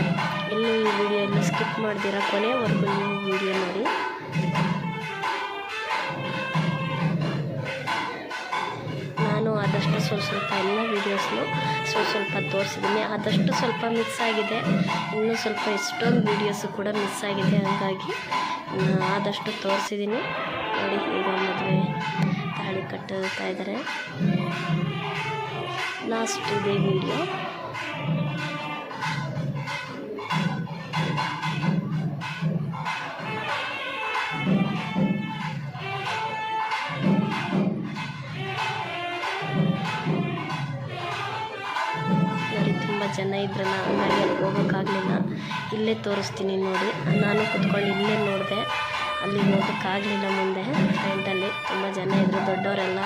ಎಲ್ಲೂ ಈ ವಿಡಿಯೋ ಎಲ್ಲ ಸ್ಕಿಪ್ ಮಾಡ್ದಿರ ಕೊನೆವರೆಗೂ ನೀವು ವೀಡಿಯೋ ನೋಡಿ. ನಾನು ಆದಷ್ಟು ಸ್ವಲ್ಪ ಎಲ್ಲ ವೀಡಿಯೋಸ್ನು ಸ್ವಲ್ಪ ತೋರಿಸಿದ್ದೀನಿ. ಆದಷ್ಟು ಸ್ವಲ್ಪ ಮಿಸ್ ಆಗಿದೆ, ಇನ್ನೂ ಸ್ವಲ್ಪ ಎಷ್ಟೊಂದು ವೀಡಿಯೋಸು ಕೂಡ ಮಿಸ್ ಆಗಿದೆ. ಹಂಗಾಗಿ ಆದಷ್ಟು ತೋರಿಸಿದ್ದೀನಿ ನೋಡಿ. ಈಗ ಮದುವೆ ತಾಳಿ ಕಟ್ಟುತ್ತಾ ಇದ್ದಾರೆ. ಲಾಸ್ಟ್ ಇದೆ ವಿಡಿಯೋ. ತುಂಬ ಜನ ಇದ್ರಲ್ಲ, ಹಂಗಾಗಿ ಅಲ್ಲಿ ಹೋಗೋಕ್ಕಾಗಲಿಲ್ಲ. ಇಲ್ಲೇ ತೋರಿಸ್ತೀನಿ ನೋಡಿ. ನಾನು ಕುತ್ಕೊಂಡು ಇಲ್ಲೇ ನೋಡಿದೆ, ಅಲ್ಲಿ ಹೋಗೋಕ್ಕಾಗಲಿಲ್ಲ. ಮುಂದೆ ಫ್ರಂಟಲ್ಲಿ ತುಂಬ ಜನ ಇದ್ದರು, ದೊಡ್ಡವರೆಲ್ಲ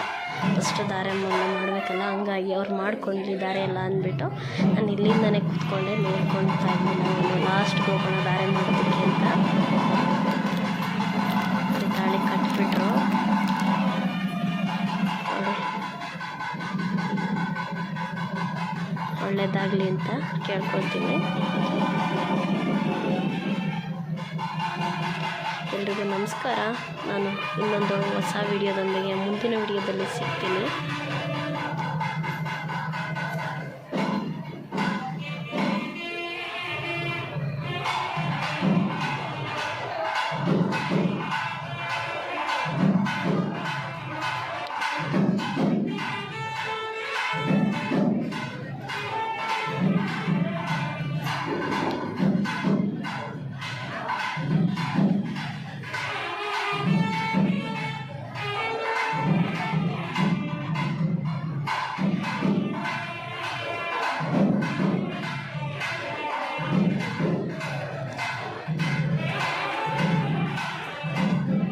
ಫಸ್ಟ್ ದಾರೆ ಮಾಡಬೇಕಲ್ಲ, ಹಂಗಾಗಿ ಅವ್ರು ಮಾಡ್ಕೊಂಡಿದ್ದಾರೆ ಎಲ್ಲ ಅಂದ್ಬಿಟ್ಟು ನಾನು ಇಲ್ಲಿಂದನೇ ಕೂತ್ಕೊಂಡೆ ನೋಡ್ಕೊಳ್ತಾ ಇದ್ದೀನಿ. ನಾವು ಲಾಸ್ಟ್ಗೆ ಹೋಗೋಣ ದಾರೆ ಮಾಡೋದಕ್ಕೆ ಅಂತ. ತಾಳಿ ಕಟ್ಬಿಟ್ರು ನೋಡಿ. ಒಳ್ಳೆಯದಾಗಲಿ ಅಂತ ಕೇಳ್ಕೊಳ್ತೀನಿ. ಎಲ್ರಿಗೂ ನಮಸ್ಕಾರ. ನಾನು ಇನ್ನೊಂದು ಹೊಸ ವಿಡಿಯೋದೊಂದಿಗೆ ಮುಂದಿನ ವಿಡಿಯೋದಲ್ಲಿ ಸಿಗ್ತೀನಿ.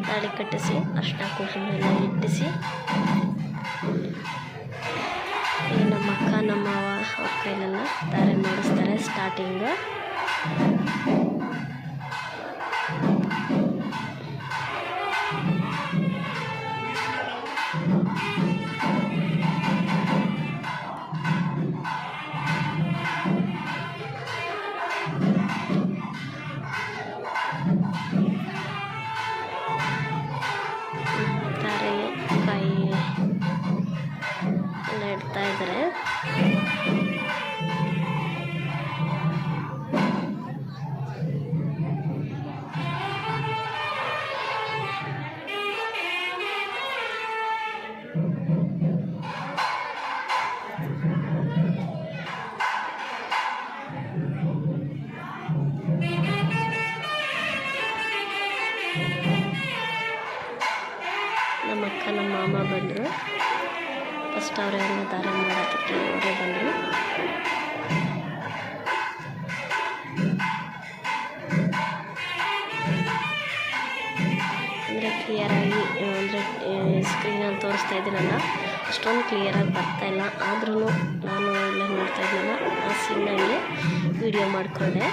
ತಾಳಿ ಕಟ್ಟಿಸಿ ಅರ್ಶಿನ ಕುಂಕುಮ ಎಲ್ಲ ಇಟ್ಟಿಸಿ ನಮ್ಮ ಅಕ್ಕ ನಮ್ಮ ಅವ್ರ ಕೈಲೆಲ್ಲ ಧಾರೆ ಮಾಡಿಸ್ತಾರೆ. ಸ್ಟಾರ್ಟಿಂಗು ಕಾಯಿ ಎಲ್ಲ ಇಡ್ತಾ ಇದ್ದಾರೆ. ನಮ್ಮ ಅಕ್ಕ ನಮ್ಮ ಮಾಮ ಬಂದರು. ಫಸ್ಟ್ ಅವರೆಲ್ಲ ಧಾರೆ ಮಾಡೋದಕ್ಕೆ ಅವರೇ ಬಂದರು. ಅಂದರೆ ಕ್ಲಿಯರಾಗಿ ಅಂದರೆ ಸ್ಕ್ರೀನಲ್ಲಿ ತೋರಿಸ್ತಾ ಇದ್ದೀನಲ್ಲ ಅಷ್ಟೊಂದು ಕ್ಲಿಯರಾಗಿ ಬರ್ತಾಯಿಲ್ಲ. ಆದ್ರೂ ನಾನು ಎಲ್ಲ ನೋಡ್ತಾ ಇದ್ದೀನಲ್ಲ ಆ ಸೀನಲ್ಲಿ ವಿಡಿಯೋ ಮಾಡಿಕೊಂಡೆ.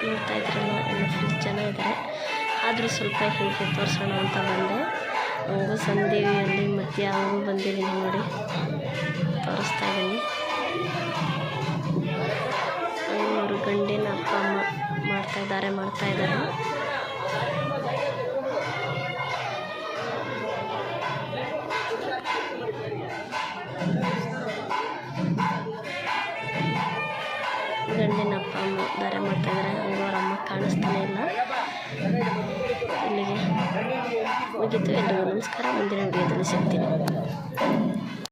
ನೋಡ್ತಾ ಇದ್ರಲ್ಲ ಎಲ್ಲ ಫುಲ್ ಜನ ಇದ್ದಾರೆ. ಆದರೂ ಸ್ವಲ್ಪ ಹೀಗೆ ತೋರಿಸೋಣ ಅಂತ ಬಂದೆ. ಹಂಗೂ ಸಂಧಿಯಲ್ಲಿ ಮಧ್ಯೆ ಹಂಗೂ ಬಂದಿದ್ದೀನಿ ನೋಡಿ, ತೋರಿಸ್ತಾ ಇದ್ದೀನಿ. ಅವರು ಗಂಡಿನ ಅಪ್ಪ ಅಮ್ಮ ಮಾಡ್ತಾ ಇದ್ದಾರೆ. ಗಂಡಿನ ಅಪ್ಪ ಅಮ್ಮ ಧಾರೆ ಮಾಡ್ತಾಯಿದ್ದಾರೆ. ಹಂಗೂ ಅವ್ರ ಅಮ್ಮ ಕಾಣಿಸ್ತಾನೆ ಇಲ್ಲ. ಇಲ್ಲಿಗೆ ಮುಗೀತು. ಎಲ್ರಿಗೂ ನಮಸ್ಕಾರ. ಮುಂದಿನ ವಿಡಿಯೋದಲ್ಲಿ ಸಿಗ್ತೀನಿ.